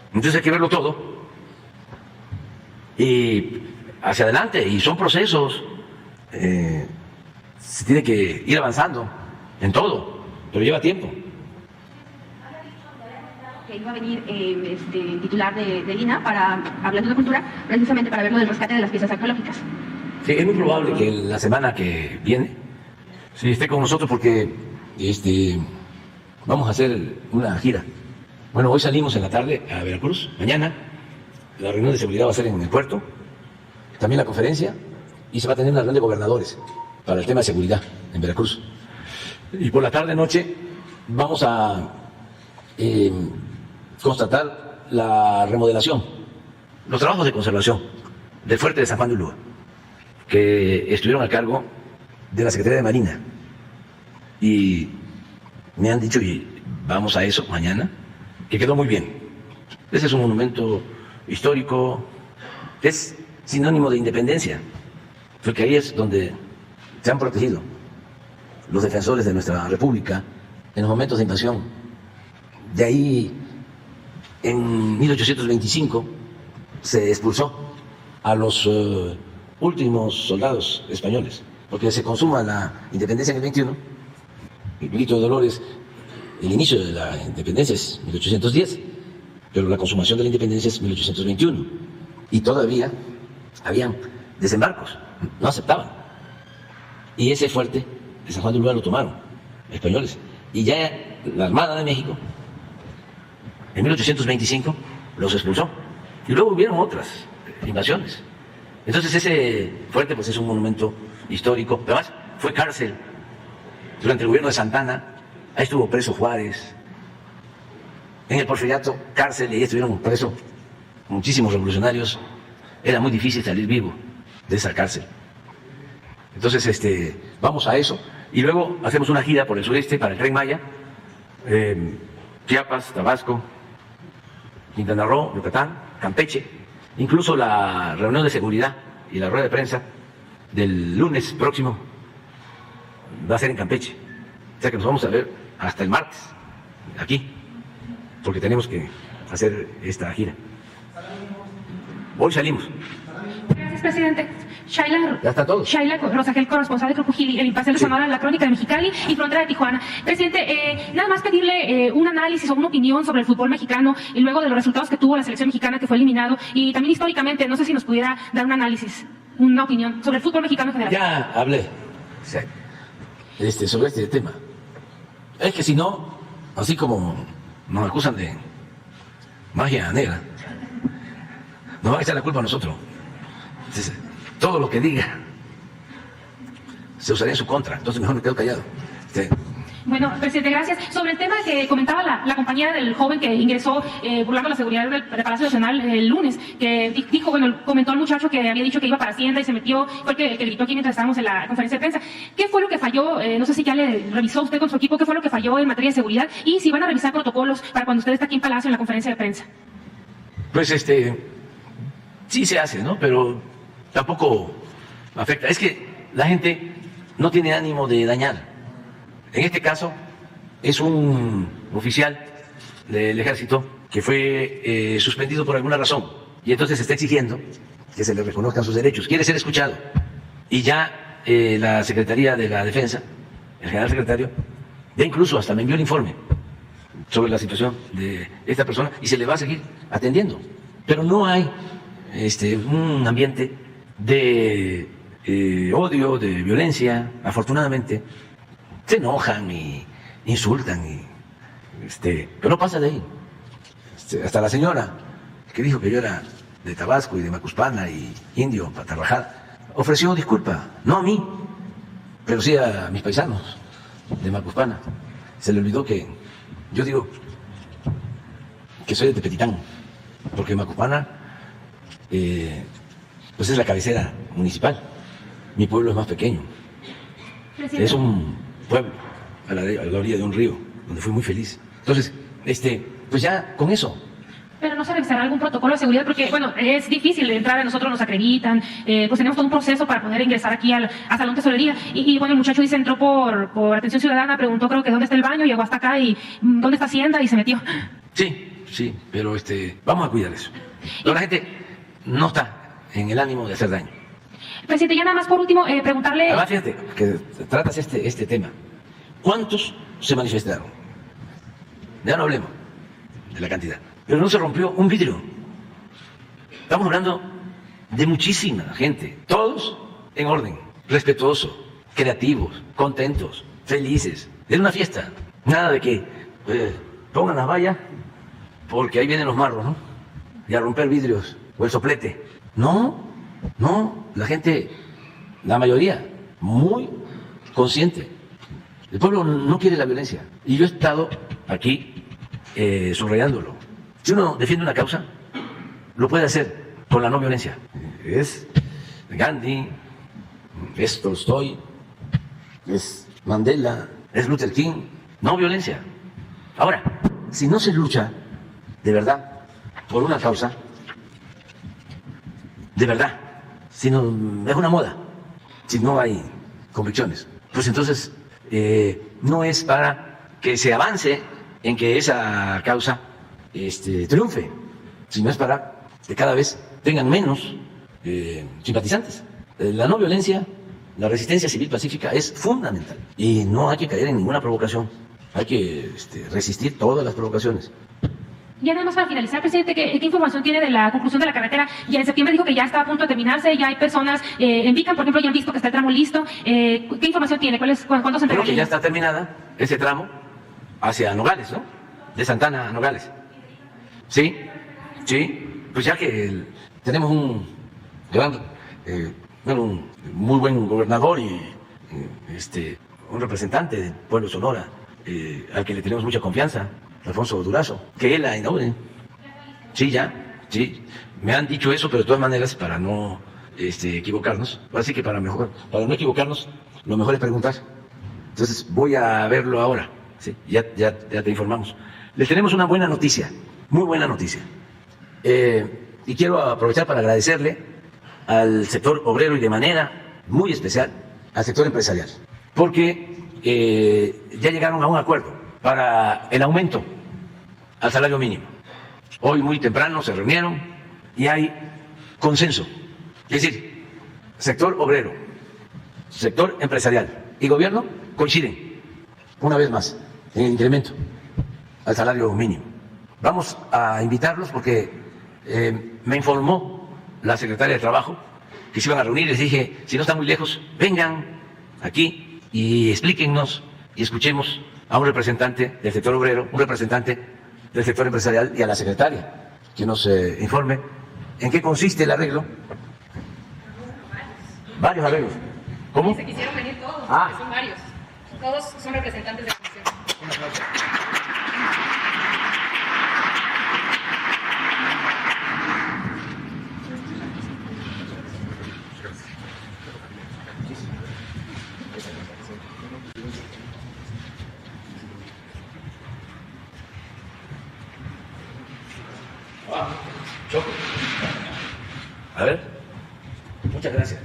Entonces hay que verlo todo y hacia adelante, y son procesos. Se tiene que ir avanzando en todo, pero lleva tiempo. Que iba a venir titular del INAH para hablando de cultura, precisamente para ver lo del rescate de las piezas arqueológicas. Sí, es muy probable que la semana que viene sí esté con nosotros porque vamos a hacer una gira. Bueno, hoy salimos en la tarde a Veracruz, mañana la reunión de seguridad va a ser en el puerto, también la conferencia, y se va a tener una reunión de gobernadores para el tema de seguridad en Veracruz. Y por la tarde-noche vamos a constatar la remodelación, los trabajos de conservación del fuerte de San Juan de Ulúa, que estuvieron a cargo de la Secretaría de Marina. Y me han dicho, y vamos a eso mañana, que quedó muy bien. Ese es un monumento histórico, es sinónimo de independencia, porque ahí es donde se han protegido los defensores de nuestra República en los momentos de invasión. De ahí, en 1825, se expulsó a los últimos soldados españoles, porque se consuma la independencia en el 21, el grito de Dolores, el inicio de la independencia es 1810, pero la consumación de la independencia es 1821, y todavía habían desembarcos, no aceptaban, y ese fuerte de San Juan de Ulúa lo tomaron españoles, y ya la Armada de México en 1825 los expulsó, y luego hubieron otras invasiones. Entonces ese fuerte pues es un monumento histórico, además fue cárcel durante el gobierno de Santana, ahí estuvo preso Juárez, en el Porfiriato cárcel, y ahí estuvieron presos muchísimos revolucionarios, era muy difícil salir vivo de esa cárcel. Entonces vamos a eso, y luego hacemos una gira por el sureste para el Tren Maya, Chiapas, Tabasco, Quintana Roo, Yucatán, Campeche, incluso la reunión de seguridad y la rueda de prensa del lunes próximo va a ser en Campeche. O sea que nos vamos a ver hasta el martes, aquí, porque tenemos que hacer esta gira. Hoy salimos. Gracias, presidente. Shaila, Ya está todo. Shaila Rosagel, corresponsal de Grupo Gili, el Impasible Sí. Sonora, La Crónica de Mexicali y Frontera de Tijuana. Presidente, nada más pedirle un análisis o una opinión sobre el fútbol mexicano y luego de los resultados que tuvo la selección mexicana que fue eliminado, y también históricamente, no sé si nos pudiera dar un análisis, una opinión sobre el fútbol mexicano en general. Ya hablé sobre este tema. Es que si no, así como nos acusan de magia negra, nos van a echar la culpa a nosotros. Entonces, todo lo que diga se usaría en su contra, entonces mejor me quedo callado. Bueno, presidente, gracias. Sobre el tema que comentaba la compañera del joven que ingresó burlando la seguridad del Palacio Nacional el lunes, que dijo, bueno, comentó al muchacho que había dicho que iba para Hacienda y se metió, fue el que gritó aquí mientras estábamos en la conferencia de prensa. ¿Qué fue lo que falló? No sé si ya le revisó usted con su equipo, ¿qué fue lo que falló en materia de seguridad? Y si van a revisar protocolos para cuando usted está aquí en Palacio en la conferencia de prensa. Pues sí se hace, ¿no? Pero tampoco afecta. Es que la gente no tiene ánimo de dañar. En este caso es un oficial del ejército que fue suspendido por alguna razón y entonces se está exigiendo que se le reconozcan sus derechos. Quiere ser escuchado. Y ya la Secretaría de la Defensa, el general secretario, Ya incluso hasta me envió el informe sobre la situación de esta persona y se le va a seguir atendiendo. Pero no hay un ambiente de odio, de violencia. Afortunadamente se enojan y insultan, pero no pasa de ahí. Hasta la señora que dijo que yo era de Tabasco y de Macuspana y indio, Patarrajada, ofreció disculpa, no a mí, pero sí a mis paisanos de Macuspana. Se le olvidó que yo digo que soy de Tepetitán, porque Macuspana pues es la cabecera municipal. Mi pueblo es más pequeño. Es un pueblo a la orilla de un río, donde fui muy feliz. Entonces, pues ya con eso. Pero no se revisará algún protocolo de seguridad, porque, bueno, es difícil entrar, a nosotros nos acreditan, pues tenemos todo un proceso para poder ingresar aquí a Salón Tesorería. Y bueno, el muchacho dice, entró por atención ciudadana, preguntó creo que dónde está el baño, llegó hasta acá y dónde está Hacienda y se metió. Sí, pero vamos a cuidar eso. Pero la gente no está en el ánimo de hacer daño. Presidente, ya nada más por último, preguntarle... Además, fíjate, que tratas este tema. ¿Cuántos se manifestaron? Ya no hablemos de la cantidad. Pero no se rompió un vidrio. Estamos hablando de muchísima gente, todos en orden, respetuosos, creativos, contentos, felices. Era una fiesta. Nada de que pongan las vallas porque ahí vienen los marros, ¿no? Y a romper vidrios o el soplete. No, la gente, la mayoría, muy consciente. El pueblo no quiere la violencia. Y yo he estado aquí subrayándolo. Si uno defiende una causa, lo puede hacer con la no violencia. Es Gandhi, es Tolstoy, es Mandela, es Luther King. No violencia. Ahora, si no se lucha de verdad por una causa, de verdad, si no es una moda, si no hay convicciones, pues entonces no es para que se avance en que esa causa triunfe, sino es para que cada vez tengan menos simpatizantes. La no violencia, la resistencia civil pacífica es fundamental y no hay que caer en ninguna provocación, hay que resistir todas las provocaciones. Ya nada más para finalizar, presidente, ¿qué información tiene de la conclusión de la carretera? Ya en septiembre dijo que ya está a punto de terminarse, ya hay personas en Vican, por ejemplo, ya han visto que está el tramo listo. ¿Qué información tiene? ¿Cuándo se entregaría? Creo que ya está terminada ese tramo hacia Nogales, ¿no? De Santana a Nogales. Sí, pues ya que tenemos un muy buen gobernador y un representante del pueblo Sonora, al que le tenemos mucha confianza, Alfonso Durazo, que él la inaugure. Sí, me han dicho eso, pero de todas maneras, para no equivocarnos, así que para no equivocarnos, lo mejor es preguntar. Entonces voy a verlo ahora, ¿sí? Ya te informamos. Les tenemos una buena noticia, muy buena noticia. Y quiero aprovechar para agradecerle al sector obrero y de manera muy especial al sector empresarial, porque ya llegaron a un acuerdo para el aumento al salario mínimo. Hoy muy temprano se reunieron y hay consenso. Es decir, sector obrero, sector empresarial y gobierno coinciden una vez más en el incremento al salario mínimo. Vamos a invitarlos porque me informó la secretaria de Trabajo que se iban a reunir. Les dije, si no están muy lejos, vengan aquí y explíquennos y escuchemos a un representante del sector obrero, un representante del sector empresarial y a la secretaria que nos informe en qué consiste el arreglo. Varios arreglos. ¿Cómo? Se quisieron venir todos, porque son varios. Todos son representantes de la comisión. Un aplauso. A ver, muchas gracias.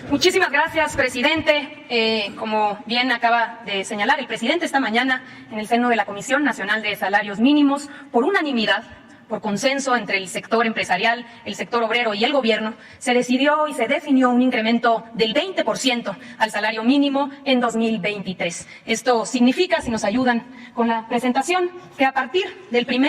Muchísimas gracias, presidente. Como bien acaba de señalar el presidente esta mañana en el seno de la Comisión Nacional de Salarios Mínimos, por unanimidad, por consenso entre el sector empresarial, el sector obrero y el gobierno, se decidió y se definió un incremento del 20% al salario mínimo en 2023. Esto significa, si nos ayudan con la presentación, que a partir del 1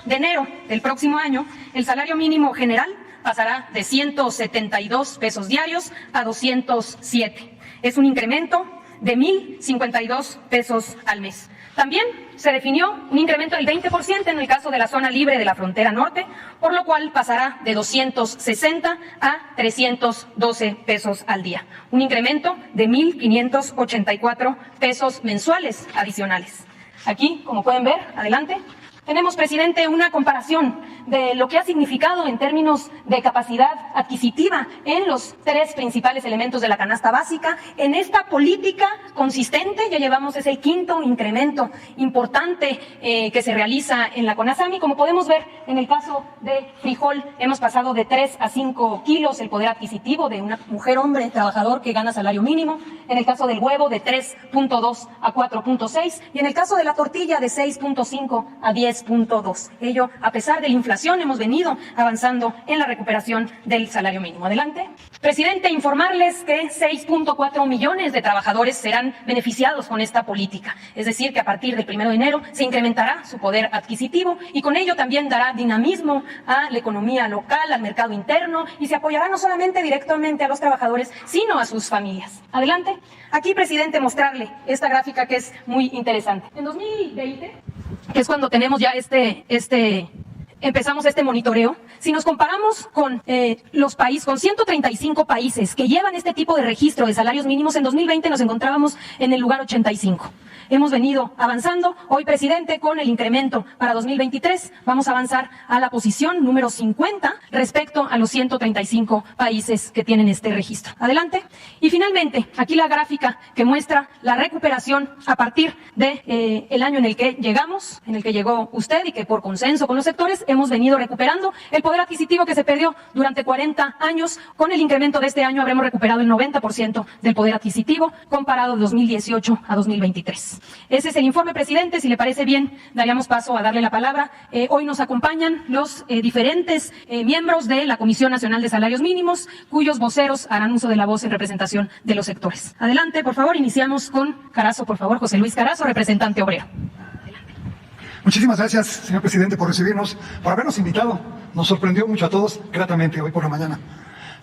de enero del próximo año, el salario mínimo general pasará de 172 pesos diarios a 207. Es un incremento de 1,052 pesos al mes. También se definió un incremento del 20% en el caso de la zona libre de la frontera norte, por lo cual pasará de 260 a 312 pesos al día. Un incremento de 1,584 pesos mensuales adicionales. Aquí, como pueden ver, adelante, tenemos, presidente, una comparación de lo que ha significado en términos de capacidad adquisitiva en los tres principales elementos de la canasta básica. En esta política consistente ya llevamos, es el quinto incremento importante que se realiza en la CONASAMI. Como podemos ver, en el caso de frijol hemos pasado de 3 a 5 kilos el poder adquisitivo de una mujer, hombre, trabajador que gana salario mínimo. En el caso del huevo de 3.2 a 4.6 y en el caso de la tortilla de 6.5 a 10.2. Ello, a pesar de la inflación, hemos venido avanzando en la recuperación del salario mínimo. Adelante. Presidente, informarles que 6.4 millones de trabajadores serán beneficiados con esta política. Es decir, que a partir del 1 de enero se incrementará su poder adquisitivo y con ello también dará dinamismo a la economía local, al mercado interno y se apoyará no solamente directamente a los trabajadores, sino a sus familias. Adelante. Aquí, presidente, mostrarle esta gráfica que es muy interesante. En 2020, que es cuando tenemos ya empezamos este monitoreo. Si nos comparamos con los países, con 135 países que llevan este tipo de registro de salarios mínimos, en 2020 nos encontrábamos en el lugar 85. Hemos venido avanzando. Hoy, presidente, con el incremento para 2023, vamos a avanzar a la posición número 50 respecto a los 135 países que tienen este registro. Adelante. Y finalmente, aquí la gráfica que muestra la recuperación a partir de el año en el que llegamos, en el que llegó usted y que por consenso con los sectores hemos venido recuperando el poder adquisitivo que se perdió durante 40 años. Con el incremento de este año habremos recuperado el 90% del poder adquisitivo comparado de 2018 a 2023. Ese es el informe, presidente. Si le parece bien, daríamos paso a darle la palabra. Hoy nos acompañan los diferentes miembros de la Comisión Nacional de Salarios Mínimos, cuyos voceros harán uso de la voz en representación de los sectores. Adelante, por favor. Iniciamos con Carazo, por favor. José Luis Carazo, representante obrero. Muchísimas gracias, señor presidente, por recibirnos, por habernos invitado. Nos sorprendió mucho a todos gratamente hoy por la mañana.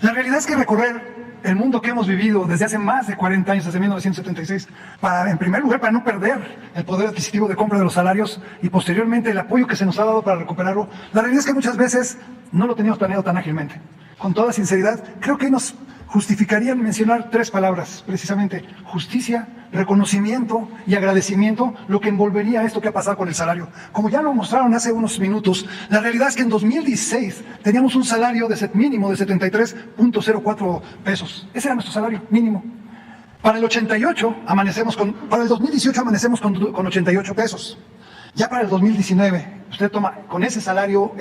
La realidad es que recorrer el mundo que hemos vivido desde hace más de 40 años, desde 1976, en primer lugar, para no perder el poder adquisitivo de compra de los salarios y posteriormente el apoyo que se nos ha dado para recuperarlo, la realidad es que muchas veces no lo teníamos planeado tan ágilmente. Con toda sinceridad, creo que nos justificarían mencionar 3 palabras, precisamente: justicia, reconocimiento y agradecimiento, lo que envolvería esto que ha pasado con el salario. Como ya lo mostraron hace unos minutos, la realidad es que en 2016 teníamos un salario mínimo de 73.04 pesos. Ese era nuestro salario mínimo. Para el 2018 amanecemos con 88 pesos. Ya para el 2019, usted toma con ese salario,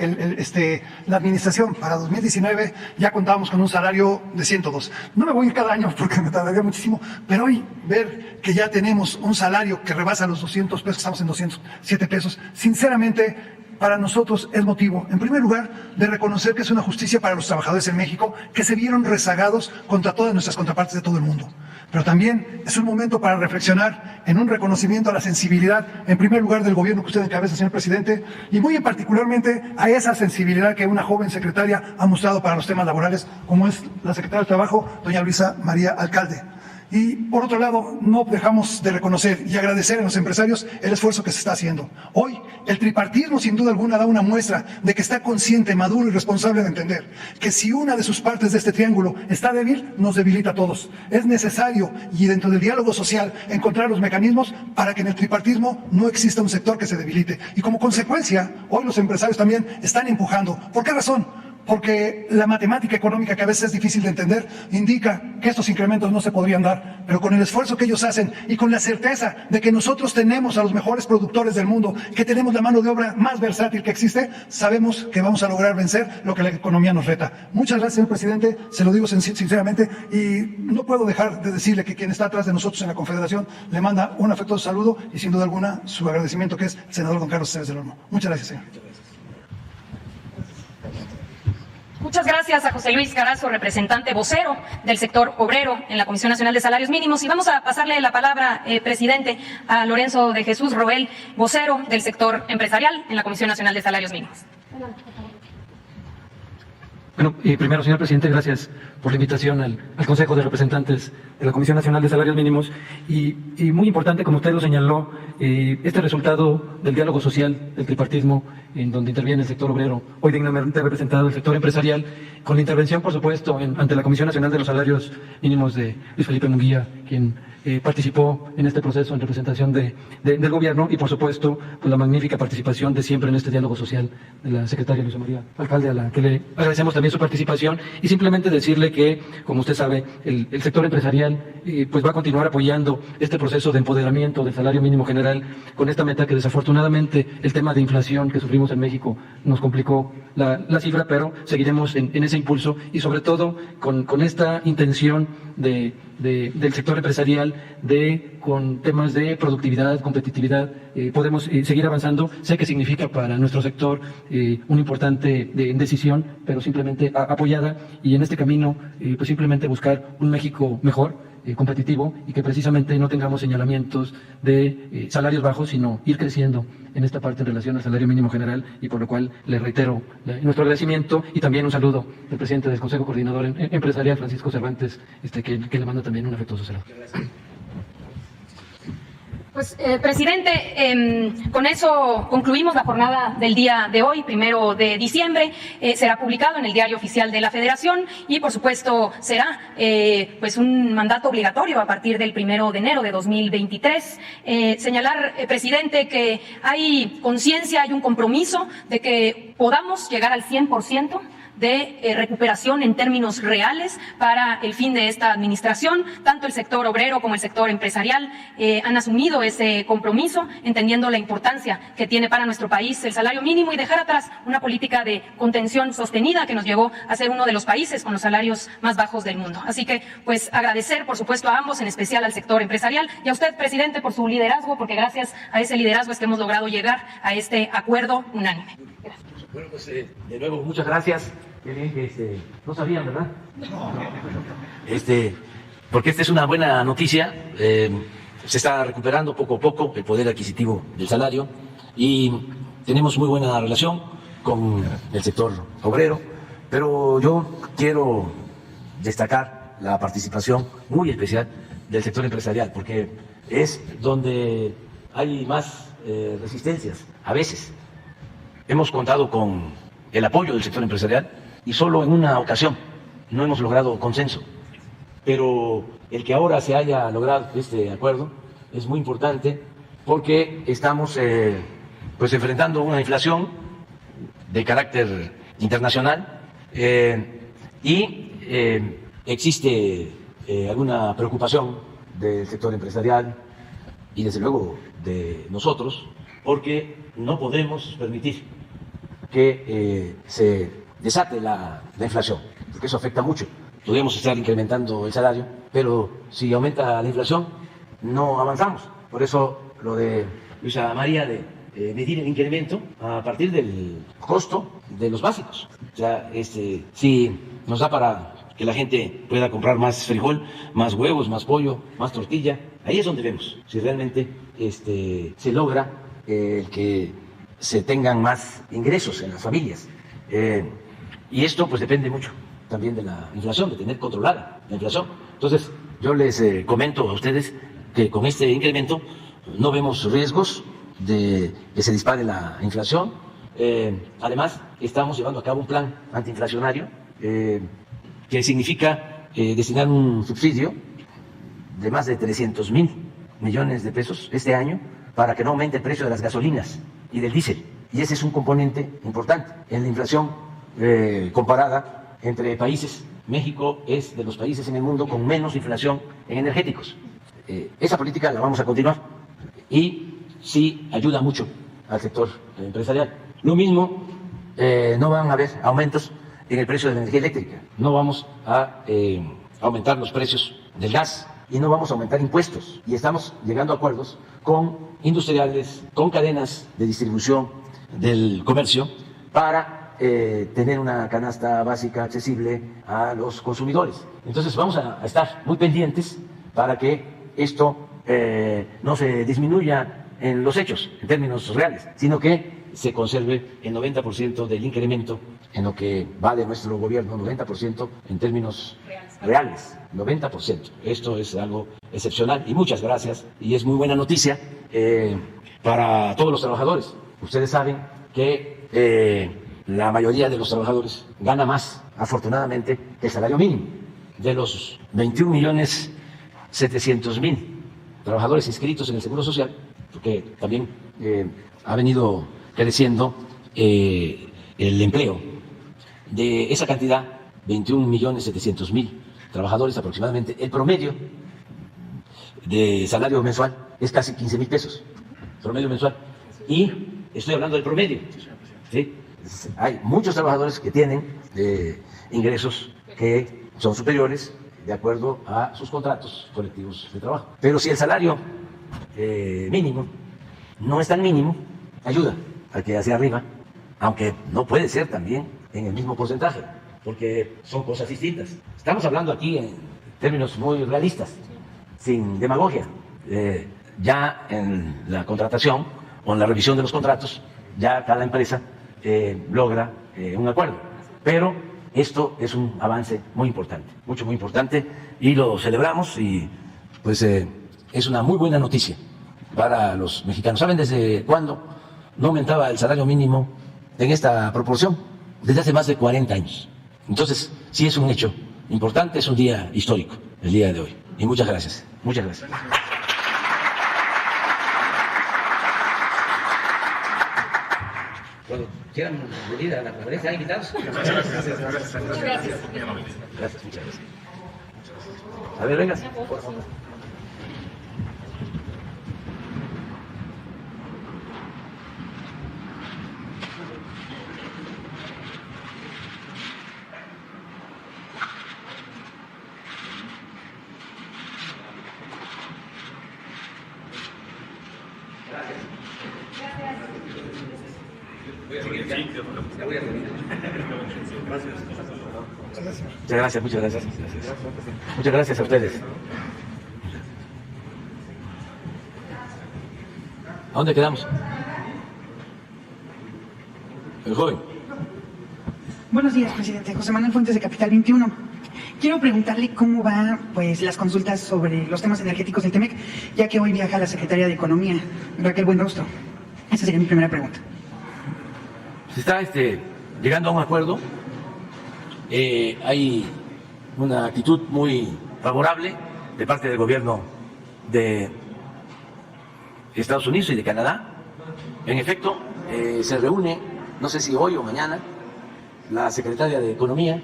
la administración, para 2019 ya contábamos con un salario de 102. No me voy a ir cada año porque me tardaría muchísimo, pero hoy ver que ya tenemos un salario que rebasa los 200 pesos, estamos en 207 pesos, sinceramente, para nosotros es motivo, en primer lugar, de reconocer que es una justicia para los trabajadores en México que se vieron rezagados contra todas nuestras contrapartes de todo el mundo. Pero también es un momento para reflexionar en un reconocimiento a la sensibilidad, en primer lugar, del gobierno que usted encabeza, señor presidente, y muy particularmente a esa sensibilidad que una joven secretaria ha mostrado para los temas laborales, como es la secretaria del Trabajo, doña Luisa María Alcalde. Y por otro lado, no dejamos de reconocer y agradecer a los empresarios el esfuerzo que se está haciendo. Hoy, el tripartismo sin duda alguna da una muestra de que está consciente, maduro y responsable de entender que si una de sus partes de este triángulo está débil, nos debilita a todos. Es necesario, y dentro del diálogo social, encontrar los mecanismos para que en el tripartismo no exista un sector que se debilite. Y como consecuencia, hoy los empresarios también están empujando. ¿Por qué razón? Porque la matemática económica, que a veces es difícil de entender, indica que estos incrementos no se podrían dar, pero con el esfuerzo que ellos hacen y con la certeza de que nosotros tenemos a los mejores productores del mundo, que tenemos la mano de obra más versátil que existe, sabemos que vamos a lograr vencer lo que la economía nos reta. Muchas gracias, señor presidente, se lo digo sinceramente, y no puedo dejar de decirle que quien está atrás de nosotros en la Confederación le manda un afectuoso saludo y sin duda alguna su agradecimiento, que es el senador don Carlos Esteves del Olmo. Muchas gracias, señor. Muchas gracias a José Luis Carazo, representante vocero del sector obrero en la Comisión Nacional de Salarios Mínimos. Y vamos a pasarle la palabra, presidente, a Lorenzo de Jesús Roel, vocero del sector empresarial en la Comisión Nacional de Salarios Mínimos. Bueno, primero, señor presidente, gracias por la invitación al Consejo de Representantes de la Comisión Nacional de Salarios Mínimos. Y muy importante, como usted lo señaló, este resultado del diálogo social del tripartismo, en donde interviene el sector obrero, hoy dignamente representado el sector empresarial, con la intervención, por supuesto, ante la Comisión Nacional de los Salarios Mínimos de Luis Felipe Munguía, quien participó en este proceso en representación del gobierno, y por supuesto pues, la magnífica participación de siempre en este diálogo social de la secretaria Luisa María Alcalde, a la que le agradecemos también su participación, y simplemente decirle que, como usted sabe, el sector empresarial pues va a continuar apoyando este proceso de empoderamiento del salario mínimo general, con esta meta que desafortunadamente el tema de inflación que sufrimos en México nos complicó la cifra, pero seguiremos en ese impulso, y sobre todo con esta intención del sector empresarial, con temas de productividad, competitividad, podemos seguir avanzando. Sé que significa para nuestro sector una importante decisión, pero simplemente apoyada, y en este camino pues simplemente buscar un México mejor, competitivo, y que precisamente no tengamos señalamientos de salarios bajos, sino ir creciendo en esta parte en relación al salario mínimo general, y por lo cual le reitero nuestro agradecimiento, y también un saludo del presidente del Consejo Coordinador Empresarial, Francisco Cervantes, que le manda también un afectuoso saludo. Pues, presidente, con eso concluimos la jornada del día de hoy, 1 de diciembre. Será publicado en el Diario Oficial de la Federación, y, por supuesto, será pues un mandato obligatorio a partir del 1 de enero de 2023. Señalar, presidente, que hay conciencia, hay un compromiso de que podamos llegar al 100% de recuperación en términos reales para el fin de esta administración. Tanto el sector obrero como el sector empresarial han asumido ese compromiso, entendiendo la importancia que tiene para nuestro país el salario mínimo, y dejar atrás una política de contención sostenida que nos llevó a ser uno de los países con los salarios más bajos del mundo. Así que, pues, agradecer, por supuesto, a ambos, en especial al sector empresarial, y a usted, presidente, por su liderazgo, porque gracias a ese liderazgo es que hemos logrado llegar a este acuerdo unánime. Gracias. Bueno, pues de nuevo, muchas gracias. Qué bien que no sabían, ¿verdad? Porque esta es una buena noticia. Se está recuperando poco a poco el poder adquisitivo del salario, y tenemos muy buena relación con el sector obrero, pero yo quiero destacar la participación muy especial del sector empresarial, porque es donde hay más resistencias a veces. Hemos contado con el apoyo del sector empresarial, y solo en una ocasión no hemos logrado consenso. Pero el que ahora se haya logrado este acuerdo es muy importante, porque estamos pues enfrentando una inflación de carácter internacional, y existe alguna preocupación del sector empresarial y desde luego de nosotros, porque no podemos permitir que se desate la inflación, porque eso afecta mucho. Podemos estar incrementando el salario, pero si aumenta la inflación no avanzamos. Por eso lo de Luisa María de medir el incremento a partir del costo de los básicos. O sea, si nos da para que la gente pueda comprar más frijol, más huevos, más pollo, más tortilla, ahí es donde vemos si realmente se logra que se tengan más ingresos en las familias. Y esto pues depende mucho también de la inflación, de tener controlada la inflación. Entonces, yo les comento a ustedes que con este incremento no vemos riesgos de que se dispare la inflación. Además, estamos llevando a cabo un plan antiinflacionario que significa destinar un subsidio de más de 300,000 millones de pesos este año para que no aumente el precio de las gasolinas y del diésel. Y ese es un componente importante en la inflación comparada entre países. México es de los países en el mundo con menos inflación en energéticos. Esa política la vamos a continuar, y sí ayuda mucho al sector empresarial. Lo mismo, no van a haber aumentos en el precio de la energía eléctrica, no vamos a aumentar los precios del gas, y no vamos a aumentar impuestos. Y estamos llegando a acuerdos con industriales, con cadenas de distribución del comercio, para tener una canasta básica accesible a los consumidores. Entonces vamos a estar muy pendientes para que esto no se disminuya en los hechos, en términos reales, sino que se conserve el 90% del incremento en lo que va de nuestro gobierno, 90% en términos reales, 90%. Esto es algo excepcional y muchas gracias, y es muy buena noticia para todos los trabajadores. Ustedes saben que la mayoría de los trabajadores gana más, afortunadamente, que el salario mínimo. De los 21.700.000 trabajadores inscritos en el Seguro Social, porque también ha venido creciendo el empleo, de esa cantidad, 21.700.000 trabajadores aproximadamente, el promedio de salario mensual es casi 15,000 pesos, promedio mensual. Y estoy hablando del promedio, ¿sí? Hay muchos trabajadores que tienen ingresos que son superiores de acuerdo a sus contratos colectivos de trabajo. Pero si el salario mínimo no es tan mínimo, ayuda a que hacia arriba, aunque no puede ser también en el mismo porcentaje, porque son cosas distintas. Estamos hablando aquí en términos muy realistas, sin demagogia. Ya en la contratación o en la revisión de los contratos, ya cada empresa logra un acuerdo. Pero esto es un avance muy importante, muy importante, y lo celebramos, y pues es una muy buena noticia para los mexicanos. ¿Saben desde cuándo no aumentaba el salario mínimo en esta proporción? Desde hace más de 40 años. Entonces, sí es un hecho importante, es un día histórico, el día de hoy. Y muchas gracias. Muchas gracias. Cuando quieran venir a la conferencia, ¿hay invitados? Gracias, muchas gracias. A ver, vengas, por favor. Muchas gracias. Muchas gracias a ustedes. ¿A dónde quedamos? El joven. Buenos días, presidente. José Manuel Fuentes, de Capital 21. Quiero preguntarle cómo van las consultas sobre los temas energéticos del TEMEC, ya que hoy viaja la secretaria de Economía, Raquel Buenrostro. Esa sería mi primera pregunta. Se está llegando a un acuerdo. Hay una actitud muy favorable de parte del gobierno de Estados Unidos y de Canadá. En efecto, se reúne, no sé si hoy o mañana, la secretaria de Economía,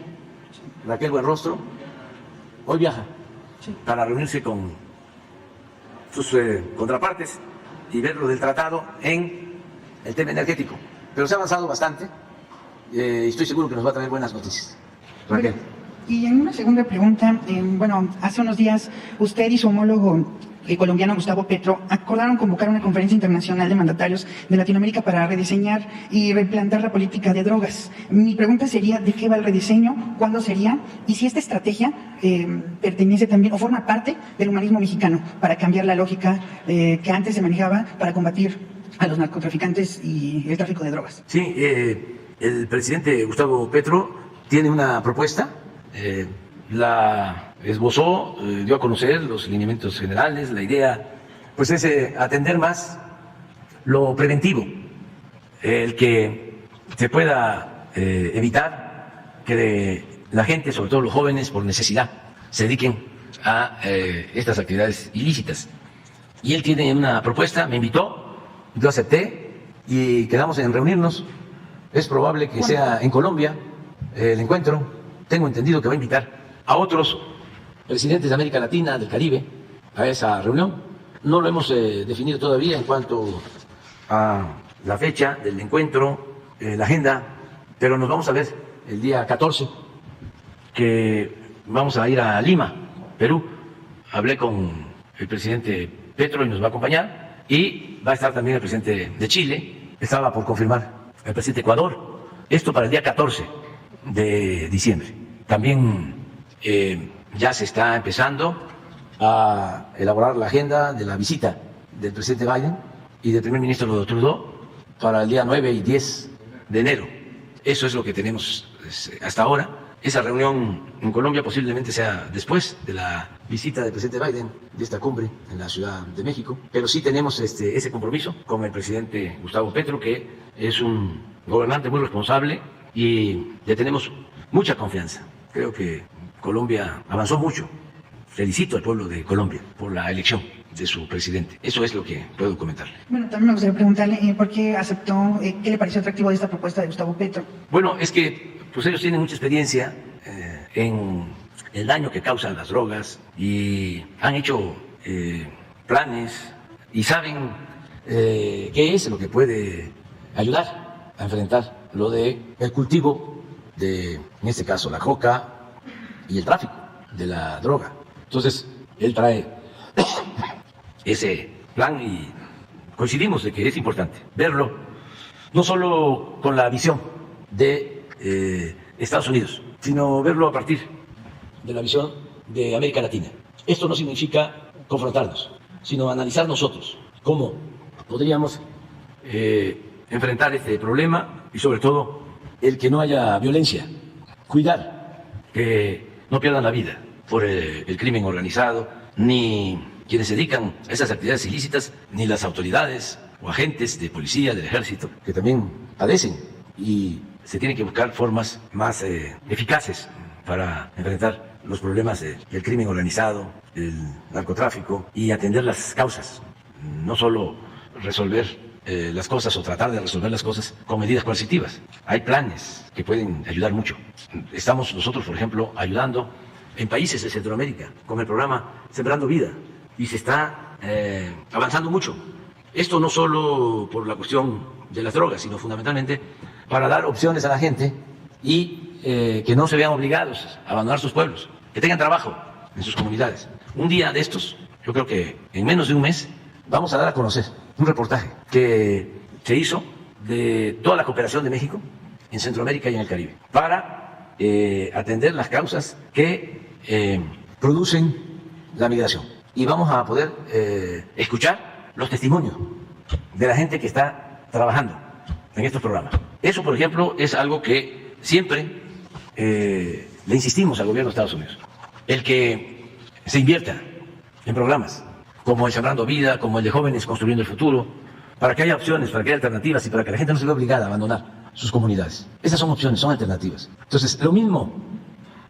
Raquel Buenrostro. Hoy viaja para reunirse con sus contrapartes y ver lo del tratado en el tema energético. Pero se ha avanzado bastante y estoy seguro que nos va a traer buenas noticias. Raquel. Y en una segunda pregunta, hace unos días usted y su homólogo colombiano Gustavo Petro acordaron convocar una conferencia internacional de mandatarios de Latinoamérica para rediseñar y replantear la política de drogas. Mi pregunta sería, ¿de qué va el rediseño? ¿Cuándo sería? Y si esta estrategia pertenece también o forma parte del humanismo mexicano para cambiar la lógica que antes se manejaba para combatir a los narcotraficantes y el tráfico de drogas. Sí, el presidente Gustavo Petro tiene una propuesta, la esbozó, dio a conocer los lineamientos generales. La idea pues es atender más lo preventivo, el que se pueda evitar que la gente, sobre todo los jóvenes, por necesidad, se dediquen a estas actividades ilícitas. Y él tiene una propuesta, me invitó, yo acepté y quedamos en reunirnos. Es probable que sea en Colombia el encuentro. Tengo entendido que va a invitar a otros presidentes de América Latina, del Caribe, a esa reunión. No lo hemos definido todavía en cuanto a la fecha del encuentro, la agenda, pero nos vamos a ver el día 14, que vamos a ir a Lima, Perú. Hablé con el presidente Petro y nos va a acompañar, y va a estar también el presidente de Chile. Estaba por confirmar el presidente de Ecuador, Esto para el día 14 de diciembre. También ya se está empezando a elaborar la agenda de la visita del presidente Biden y del primer ministro Trudeau para el día 9 y 10 de enero. Eso es lo que tenemos hasta ahora. Esa reunión en Colombia posiblemente sea después de la visita del presidente Biden, de esta cumbre en la Ciudad de México, pero sí tenemos ese compromiso con el presidente Gustavo Petro, que es un gobernante muy responsable y le tenemos mucha confianza. Creo que Colombia avanzó mucho. Felicito al pueblo de Colombia por la elección de su presidente. Eso es lo que puedo comentarle. Bueno, también me gustaría preguntarle por qué aceptó, qué le pareció atractivo de esta propuesta de Gustavo Petro. Bueno, es que pues ellos tienen mucha experiencia en el daño que causan las drogas y han hecho planes y saben qué es lo que puede ayudar a enfrentar lo de el cultivo de, en este caso, la coca y el tráfico de la droga. Entonces, él trae ese plan y coincidimos de que es importante verlo no solo con la visión de Estados Unidos, sino verlo a partir de la visión de América Latina. Esto no significa confrontarnos, sino analizar nosotros cómo podríamos enfrentar este problema y sobre todo el que no haya violencia, cuidar que no pierdan la vida por el crimen organizado, ni quienes se dedican a esas actividades ilícitas, ni las autoridades o agentes de policía, del ejército, que también padecen y se tienen que buscar formas más eficaces para enfrentar los problemas del crimen organizado, el narcotráfico y atender las causas, no solo resolver las cosas o tratar de resolver las cosas con medidas coercitivas. Hay planes que pueden ayudar mucho. Estamos nosotros, por ejemplo, ayudando en países de Centroamérica con el programa Sembrando Vida y se está avanzando mucho. Esto no solo por la cuestión de las drogas, sino fundamentalmente para dar opciones a la gente y que no se vean obligados a abandonar sus pueblos, que tengan trabajo en sus comunidades. Un día de estos, yo creo que en menos de un mes, vamos a dar a conocer un reportaje que se hizo de toda la cooperación de México en Centroamérica y en el Caribe para atender las causas que producen la migración. Y vamos a poder escuchar los testimonios de la gente que está trabajando en estos programas. Eso, por ejemplo, es algo que siempre le insistimos al gobierno de Estados Unidos. El que se invierta en programas como el Sembrando Vida, como el de Jóvenes Construyendo el Futuro, para que haya opciones, para que haya alternativas y para que la gente no se vea obligada a abandonar sus comunidades. Esas son opciones, son alternativas. Entonces, lo mismo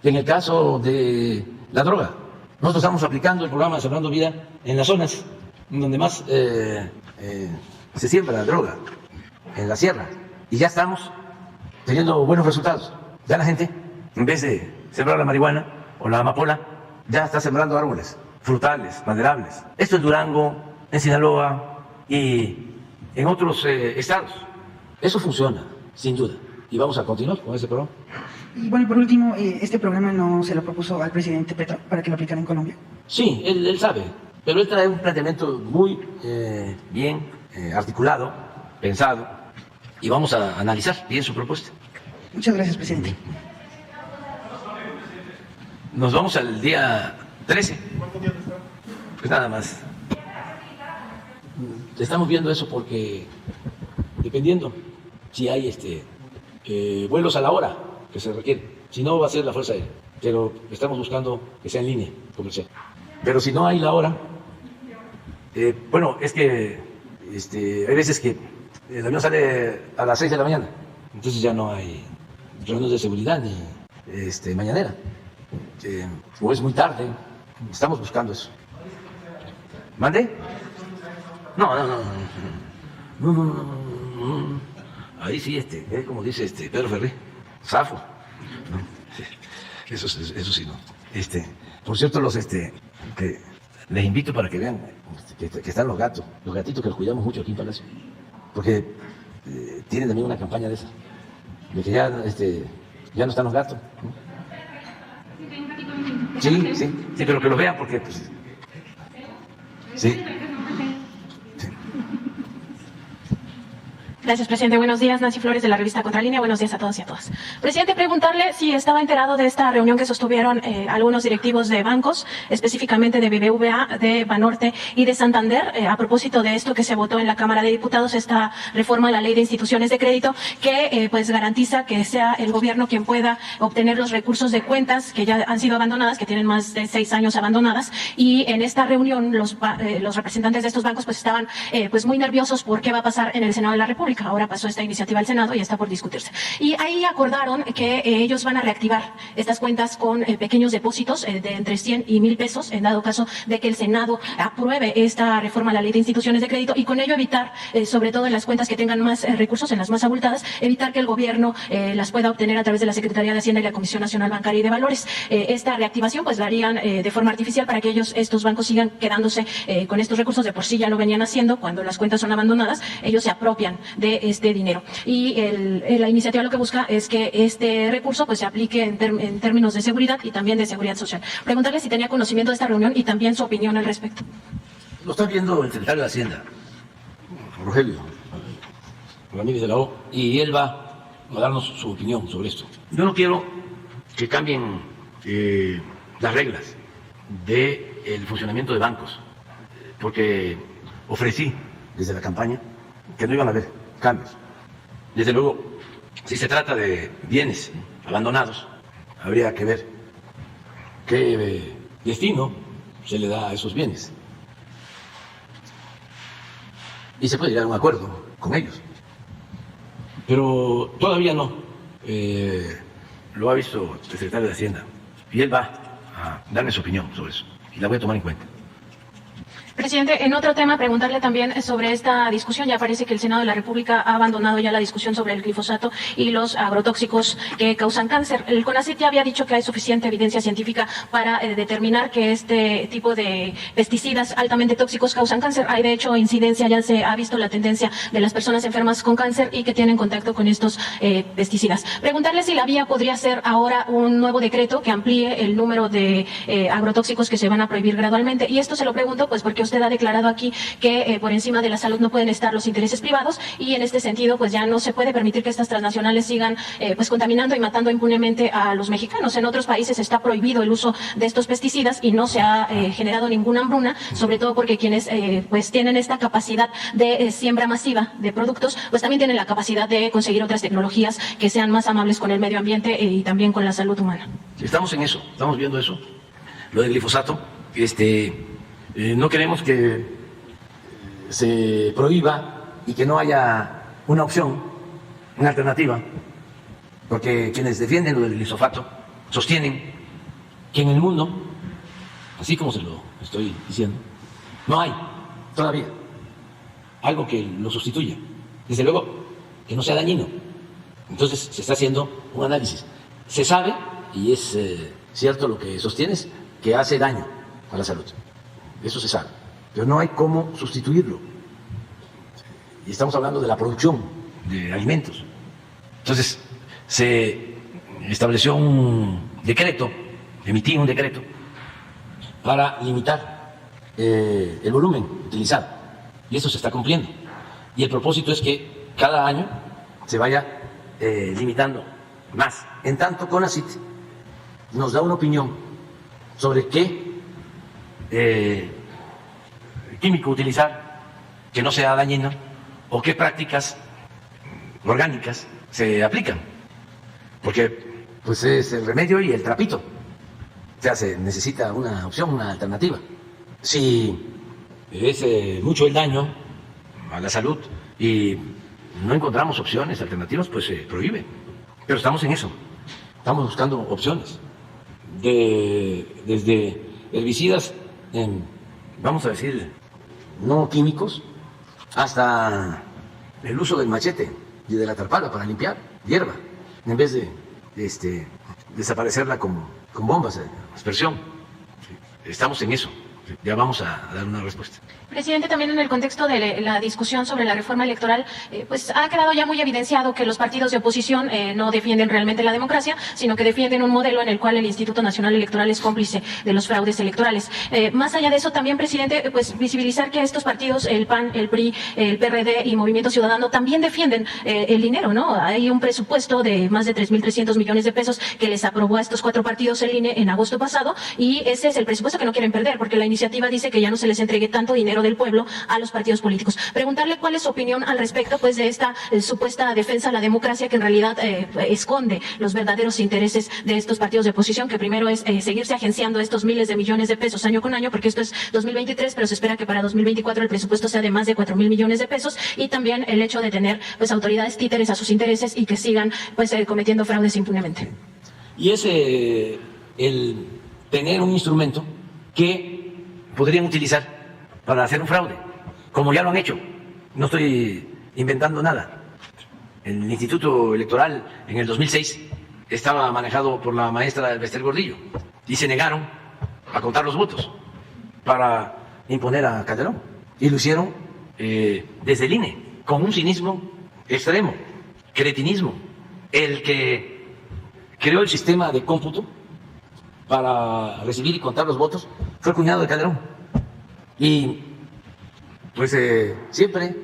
que en el caso de la droga. Nosotros estamos aplicando el programa de Sembrando Vida en las zonas donde más se siembra la droga, en la sierra, y ya estamos teniendo buenos resultados. Ya la gente, en vez de sembrar la marihuana o la amapola, ya está sembrando árboles frutales, maderables. Esto en Durango, en Sinaloa y en otros estados. Eso funciona, sin duda. Y vamos a continuar con ese programa. Y bueno, y por último, ¿este programa no se lo propuso al presidente Petro para que lo aplicara en Colombia? Sí, él sabe, pero él trae un planteamiento muy bien articulado, pensado, y vamos a analizar bien su propuesta. Muchas gracias, presidente. Nos vamos al día 13. Pues nada más. Estamos viendo eso porque, dependiendo si hay vuelos a la hora que se requiere, si no va a ser la Fuerza Aérea, pero estamos buscando que sea en línea comercial. Pero si no hay la hora, bueno, es que hay veces que el avión sale a las 6 de la mañana, entonces ya no hay reuniones de seguridad ni mañanera, o es muy tarde. Estamos buscando eso. ¿Mande? No. Ahí sí, como dice Pedro Ferri, zafo. No, eso sí, no. Por cierto, que les invito para que vean que están los gatitos que los cuidamos mucho aquí en Palacio, porque tienen también una campaña de esa, de que ya no están los gatos, ¿no? Sí, pero que los vean porque pues, sí. Gracias, presidente. Buenos días. Nancy Flores, de la revista Contralínea. Buenos días a todos y a todas. Presidente, preguntarle si estaba enterado de esta reunión que sostuvieron algunos directivos de bancos, específicamente de BBVA, de Banorte y de Santander, a propósito de esto que se votó en la Cámara de Diputados, esta reforma a la Ley de Instituciones de Crédito, que pues garantiza que sea el gobierno quien pueda obtener los recursos de cuentas que ya han sido abandonadas, que tienen más de 6 años abandonadas. Y en esta reunión los representantes de estos bancos pues estaban pues muy nerviosos por qué va a pasar en el Senado de la República. Ahora pasó esta iniciativa al Senado y está por discutirse. Y ahí acordaron que ellos van a reactivar estas cuentas con pequeños depósitos de entre 100 y 1,000 pesos, en dado caso de que el Senado apruebe esta reforma a la Ley de Instituciones de Crédito, y con ello evitar, sobre todo en las cuentas que tengan más recursos, en las más abultadas, evitar que el gobierno las pueda obtener a través de la Secretaría de Hacienda y la Comisión Nacional Bancaria y de Valores. Esta reactivación pues la harían de forma artificial para que estos bancos sigan quedándose con estos recursos. De por sí ya lo venían haciendo. Cuando las cuentas son abandonadas, ellos se apropian de este dinero. Y la iniciativa lo que busca es que este recurso pues se aplique en términos de seguridad y también de seguridad social. Preguntarle si tenía conocimiento de esta reunión y también su opinión al respecto. Lo está viendo el secretario de Hacienda, Rogelio Ramírez de la O, y él va a darnos su opinión sobre esto. Yo no quiero que cambien las reglas del funcionamiento de bancos, porque ofrecí desde la campaña que no iban a haber cambios. Desde luego, si se trata de bienes abandonados, habría que ver qué destino se le da a esos bienes. Y se puede llegar a un acuerdo con ellos. Pero todavía no. Lo ha visto el secretario de Hacienda y él va a darme su opinión sobre eso y la voy a tomar en cuenta. Presidente, en otro tema, preguntarle también sobre esta discusión. Ya parece que el Senado de la República ha abandonado ya la discusión sobre el glifosato y los agrotóxicos que causan cáncer. El CONACYT ya había dicho que hay suficiente evidencia científica para determinar que este tipo de pesticidas altamente tóxicos causan cáncer. Hay, de hecho, incidencia, ya se ha visto la tendencia de las personas enfermas con cáncer y que tienen contacto con estos pesticidas. Preguntarle si la vía podría ser ahora un nuevo decreto que amplíe el número de agrotóxicos que se van a prohibir gradualmente. Y esto se lo pregunto pues porque usted ha declarado aquí que por encima de la salud no pueden estar los intereses privados, y en este sentido pues ya no se puede permitir que estas transnacionales sigan pues contaminando y matando impunemente a los mexicanos. En otros países está prohibido el uso de estos pesticidas y no se ha generado ninguna hambruna, sobre todo porque quienes pues tienen esta capacidad de siembra masiva de productos pues también tienen la capacidad de conseguir otras tecnologías que sean más amables con el medio ambiente y también con la salud humana. Estamos en eso, estamos viendo eso, lo del glifosato. No queremos que se prohíba y que no haya una opción, una alternativa, porque quienes defienden lo del glifosato sostienen que en el mundo, así como se lo estoy diciendo, no hay todavía algo que lo sustituya. Desde luego que no sea dañino. Entonces se está haciendo un análisis. Se sabe, y es cierto lo que sostienes, que hace daño a la salud. Eso se sabe, pero no hay cómo sustituirlo. Y estamos hablando de la producción de alimentos. Entonces, se estableció un decreto, emití un decreto para limitar el volumen utilizado. Y eso se está cumpliendo. Y el propósito es que cada año se vaya limitando más. En tanto, CONACYT nos da una opinión sobre qué químico utilizar que no sea dañino o qué prácticas orgánicas se aplican, porque pues es el remedio y el trapito, o sea, se necesita una opción, una alternativa. Si es mucho el daño a la salud y no encontramos opciones alternativas, pues se prohíbe, pero estamos en eso, estamos buscando opciones desde herbicidas, vamos a decir, no químicos, hasta el uso del machete y de la tarpala para limpiar hierba, en vez de desaparecerla con bombas de aspersión. Estamos en eso. ya vamos a dar una respuesta. Presidente, también en el contexto de la discusión sobre la reforma electoral, pues ha quedado ya muy evidenciado que los partidos de oposición no defienden realmente la democracia, sino que defienden un modelo en el cual el Instituto Nacional Electoral es cómplice de los fraudes electorales. Más allá de eso, también, presidente, pues visibilizar que estos partidos, el PAN, el PRI, el PRD y Movimiento Ciudadano, también defienden el dinero, ¿no? Hay un presupuesto de más de 3.300 millones de pesos que les aprobó a estos 4 partidos el INE en agosto pasado, y ese es el presupuesto que no quieren perder, porque la iniciativa dice que ya no se les entregue tanto dinero del pueblo a los partidos políticos. Preguntarle cuál es su opinión al respecto, pues, de esta supuesta defensa a la democracia que en realidad esconde los verdaderos intereses de estos partidos de oposición, que primero es seguirse agenciando estos miles de millones de pesos año con año, porque esto es 2023, pero se espera que para 2024 el presupuesto sea de más de 4.000 millones de pesos, y también el hecho de tener, pues, autoridades títeres a sus intereses y que sigan, pues, cometiendo fraudes impunemente. Y es el tener un instrumento que podrían utilizar para hacer un fraude, como ya lo han hecho. No estoy inventando nada. El Instituto Electoral en el 2006 estaba manejado por la maestra Bester Gordillo y se negaron a contar los votos para imponer a Calderón. Y lo hicieron desde el INE, con un cinismo extremo, cretinismo. El que creó el sistema de cómputo para recibir y contar los votos fue el cuñado de Calderón. Y pues siempre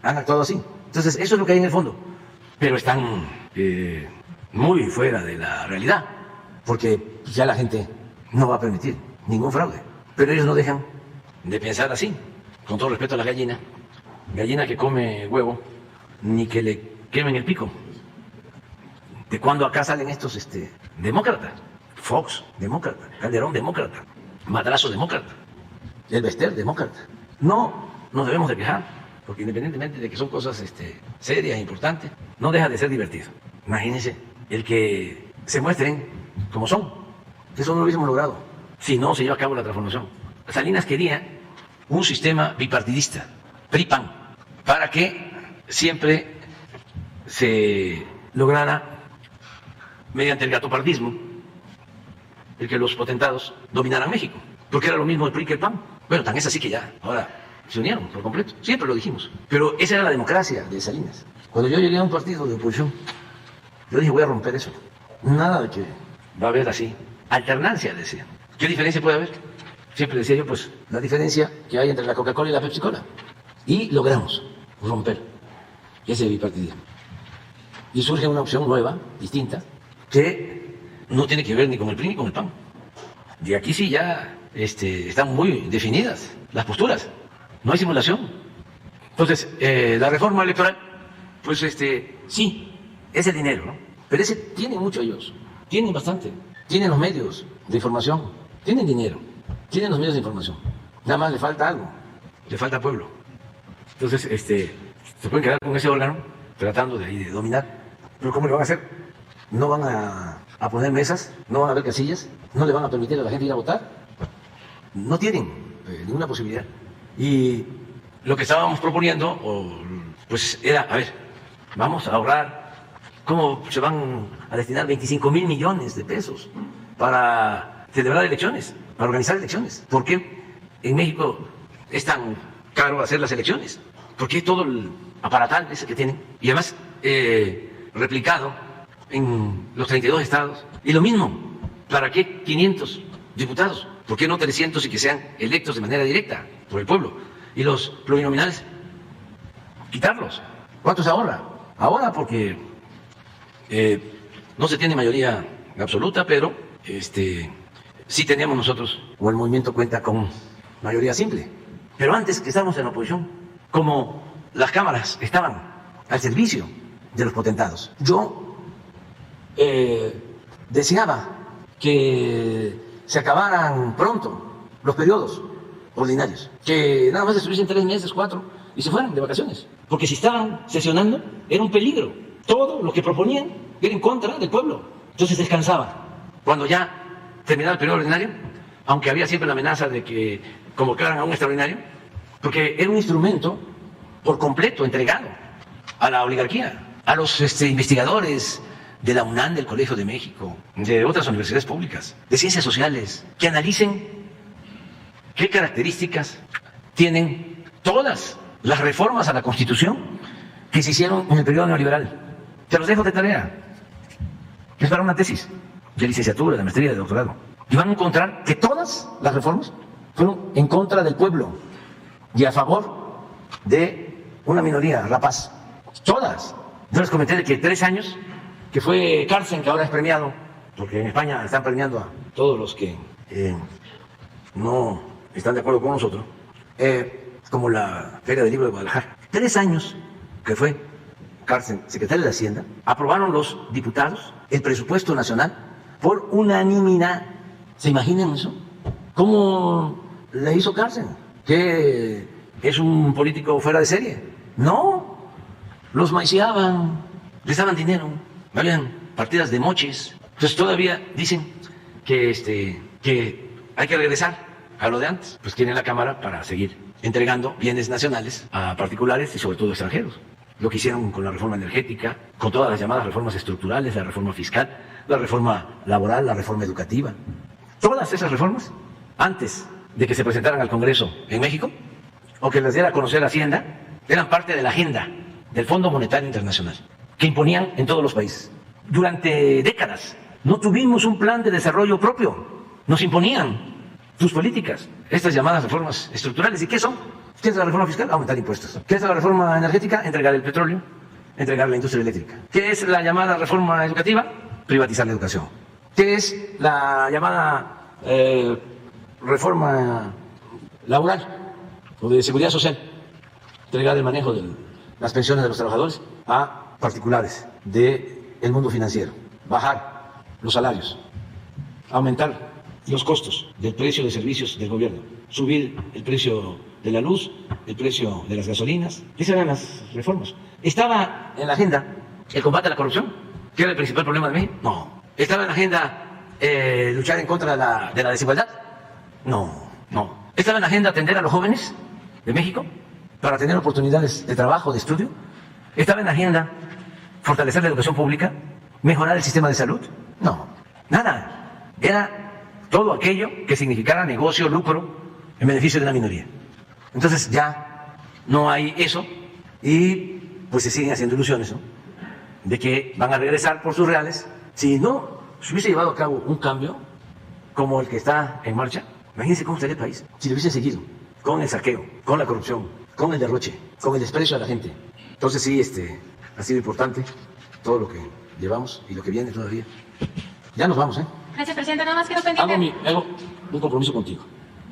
han actuado así. Entonces, eso es lo que hay en el fondo. Pero están muy fuera de la realidad, porque ya la gente no va a permitir ningún fraude. Pero ellos no dejan de pensar así. Con todo respeto a la gallina que come huevo, ni que le quemen el pico. ¿De cuándo acá salen estos demócratas? Fox, demócrata. Calderón, demócrata. Madrazo, demócrata. El Bester, demócrata. No nos debemos de quejar, porque independientemente de que son cosas serias, importantes, no deja de ser divertido. Imagínense el que se muestren como son. Eso no lo hubiésemos logrado si no se lleva a cabo la transformación. Salinas quería un sistema bipartidista, PRI-PAN, para que siempre se lograra, mediante el gatopardismo, el que los potentados dominaran México, porque era lo mismo el PRI que el PAN. Bueno, tan es así que ya ahora se unieron por completo, siempre lo dijimos. Pero esa era la democracia de Salinas. Cuando yo llegué a un partido de oposición, yo dije, voy a romper eso. Nada de que va a haber así. Alternancia, decía. ¿Qué diferencia puede haber? Siempre decía yo, pues, la diferencia que hay entre la Coca-Cola y la Pepsi-Cola. Y logramos romper ese bipartidismo. Y surge una opción nueva, distinta, que no tiene que ver ni con el PRI ni con el PAN. Y aquí sí ya están muy definidas las posturas. No hay simulación. Entonces, la reforma electoral, pues sí, es el dinero, ¿no? Pero ese tienen mucho ellos, tienen bastante, tienen los medios de información, tienen dinero, tienen los medios de información. Nada más le falta algo, le falta pueblo. Entonces, se pueden quedar con ese órgano tratando de dominar. Pero ¿cómo lo van a hacer? No van a poner mesas, no van a haber casillas, no le van a permitir a la gente ir a votar. No tienen ninguna posibilidad. Y lo que estábamos proponiendo, pues era, a ver, vamos a ahorrar, ¿cómo se van a destinar 25.000 millones de pesos para celebrar elecciones, para organizar elecciones? ¿Por qué en México es tan caro hacer las elecciones? ¿Por qué todo el aparatal ese que tienen? Y además, replicado en los 32 estados. Y lo mismo, ¿para qué 500 diputados? ¿Por qué no 300 y que sean electos de manera directa por el pueblo? Y los plurinominales, quitarlos. ¿Cuánto se ahorra? Ahora porque no se tiene mayoría absoluta, pero sí tenemos nosotros, o el movimiento cuenta con mayoría simple. Pero antes que estábamos en la oposición, como las cámaras estaban al servicio de los potentados, yo deseaba que se acabaran pronto los periodos ordinarios, que nada más estuviesen 3 meses, 4, y se fueran de vacaciones. Porque si estaban sesionando, era un peligro. Todo lo que proponían era en contra del pueblo. Entonces descansaban. Cuando ya terminaba el periodo ordinario, aunque había siempre la amenaza de que convocaran a un extraordinario, porque era un instrumento por completo entregado a la oligarquía, a los investigadores de la UNAM, del Colegio de México, de otras universidades públicas, de ciencias sociales, que analicen qué características tienen todas las reformas a la Constitución que se hicieron en el periodo neoliberal. Te los dejo de tarea. Es para una tesis de licenciatura, de maestría, de doctorado. Y van a encontrar que todas las reformas fueron en contra del pueblo y a favor de una minoría rapaz. Todas. Yo les comenté de que 3 años, que fue cárcel, que ahora es premiado, porque en España están premiando a todos los que no están de acuerdo con nosotros, como la Feria del Libro de Guadalajara. 3 años que fue cárcel, secretario de Hacienda, aprobaron los diputados el presupuesto nacional por unanimidad. ¿Se imaginan eso? ¿Cómo le hizo cárcel? ¿Que es un político fuera de serie? No, los maiciaban, les daban dinero, valían partidas de moches. Entonces todavía dicen que hay que regresar a lo de antes. Pues tienen la Cámara para seguir entregando bienes nacionales a particulares y sobre todo extranjeros. Lo que hicieron con la reforma energética, con todas las llamadas reformas estructurales, la reforma fiscal, la reforma laboral, la reforma educativa. Todas esas reformas, antes de que se presentaran al Congreso en México, o que las diera a conocer Hacienda, eran parte de la agenda del Fondo Monetario Internacional, que imponían en todos los países. Durante décadas no tuvimos un plan de desarrollo propio, nos imponían sus políticas, estas llamadas reformas estructurales. ¿Y qué son? ¿Qué es la reforma fiscal? Aumentar impuestos. ¿Qué es la reforma energética? Entregar el petróleo, entregar la industria eléctrica. ¿Qué es la llamada reforma educativa? Privatizar la educación. ¿Qué es la llamada reforma laboral o de seguridad social? Entregar el manejo de las pensiones de los trabajadores a particulares del mundo financiero. Bajar los salarios, aumentar los costos del precio de servicios del gobierno, subir el precio de la luz, el precio de las gasolinas. Esas eran las reformas. ¿Estaba en la agenda el combate a la corrupción, que era el principal problema de México? No. ¿Estaba en la agenda luchar en contra de la desigualdad? No, no. ¿Estaba en la agenda atender a los jóvenes de México para tener oportunidades de trabajo, de estudio? ¿Estaba en la agenda fortalecer la educación pública, mejorar el sistema de salud? No, nada. Era todo aquello que significara negocio, lucro, en beneficio de una minoría. Entonces ya no hay eso y pues se siguen haciendo ilusiones, ¿no?, de que van a regresar por sus reales. Si no se hubiese llevado a cabo un cambio como el que está en marcha, imagínense cómo estaría el país si lo hubiesen seguido con el saqueo, con la corrupción, con el derroche, con el desprecio a la gente. Entonces sí, ha sido importante todo lo que llevamos y lo que viene todavía. Ya nos vamos, ¿eh? Gracias, presidente. Nada más quedó pendiente. Hago un compromiso contigo.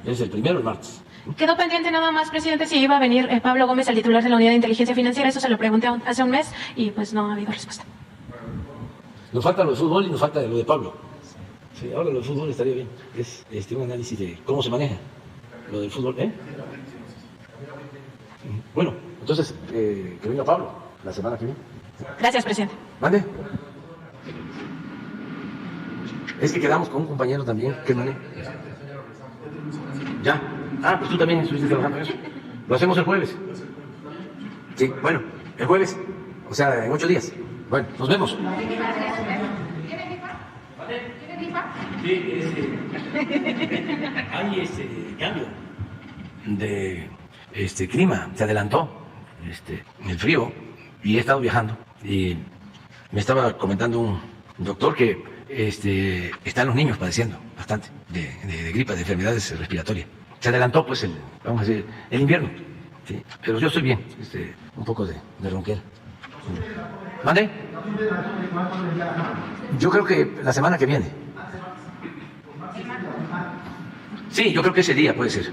Es el primero, el martes. Quedó pendiente nada más, presidente, si iba a venir Pablo Gómez, el titular de la Unidad de Inteligencia Financiera. Eso se lo pregunté hace un mes y pues no ha habido respuesta. Nos falta lo de fútbol y nos falta lo de Pablo. Sí, ahora lo de fútbol estaría bien. Es un análisis de cómo se maneja lo del fútbol, ¿eh? Bueno, entonces, que venga Pablo la semana que viene. Gracias, presidente. ¿Mande? Es que quedamos con un compañero también que maneja. Ya. Ah, pues tú también estuviste trabajando en eso. Lo hacemos el jueves. Sí, bueno, el jueves. O sea, en 8 días. Bueno, nos vemos. Sí, hay cambio de clima. Se adelantó el frío y he estado viajando. Y me estaba comentando un doctor que están los niños padeciendo bastante de gripa, de enfermedades respiratorias. Se adelantó, pues, vamos a decir, el invierno. ¿Sí? Pero yo estoy bien, un poco de ronquera. ¿Mande? Yo creo que la semana que viene. Sí, yo creo que ese día puede ser.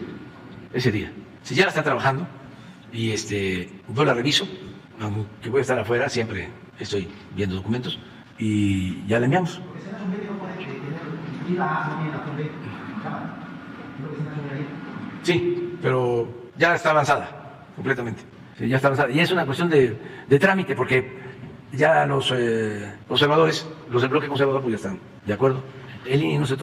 Ese día. Si ya la está trabajando y yo la reviso, aunque voy a estar afuera, siempre estoy viendo documentos y ya la enviamos. Sí, pero ya está avanzada, completamente. Sí, ya está avanzada. Y es una cuestión de trámite, porque ya los observadores, los del bloque conservador, pues ya están de acuerdo. El INE no se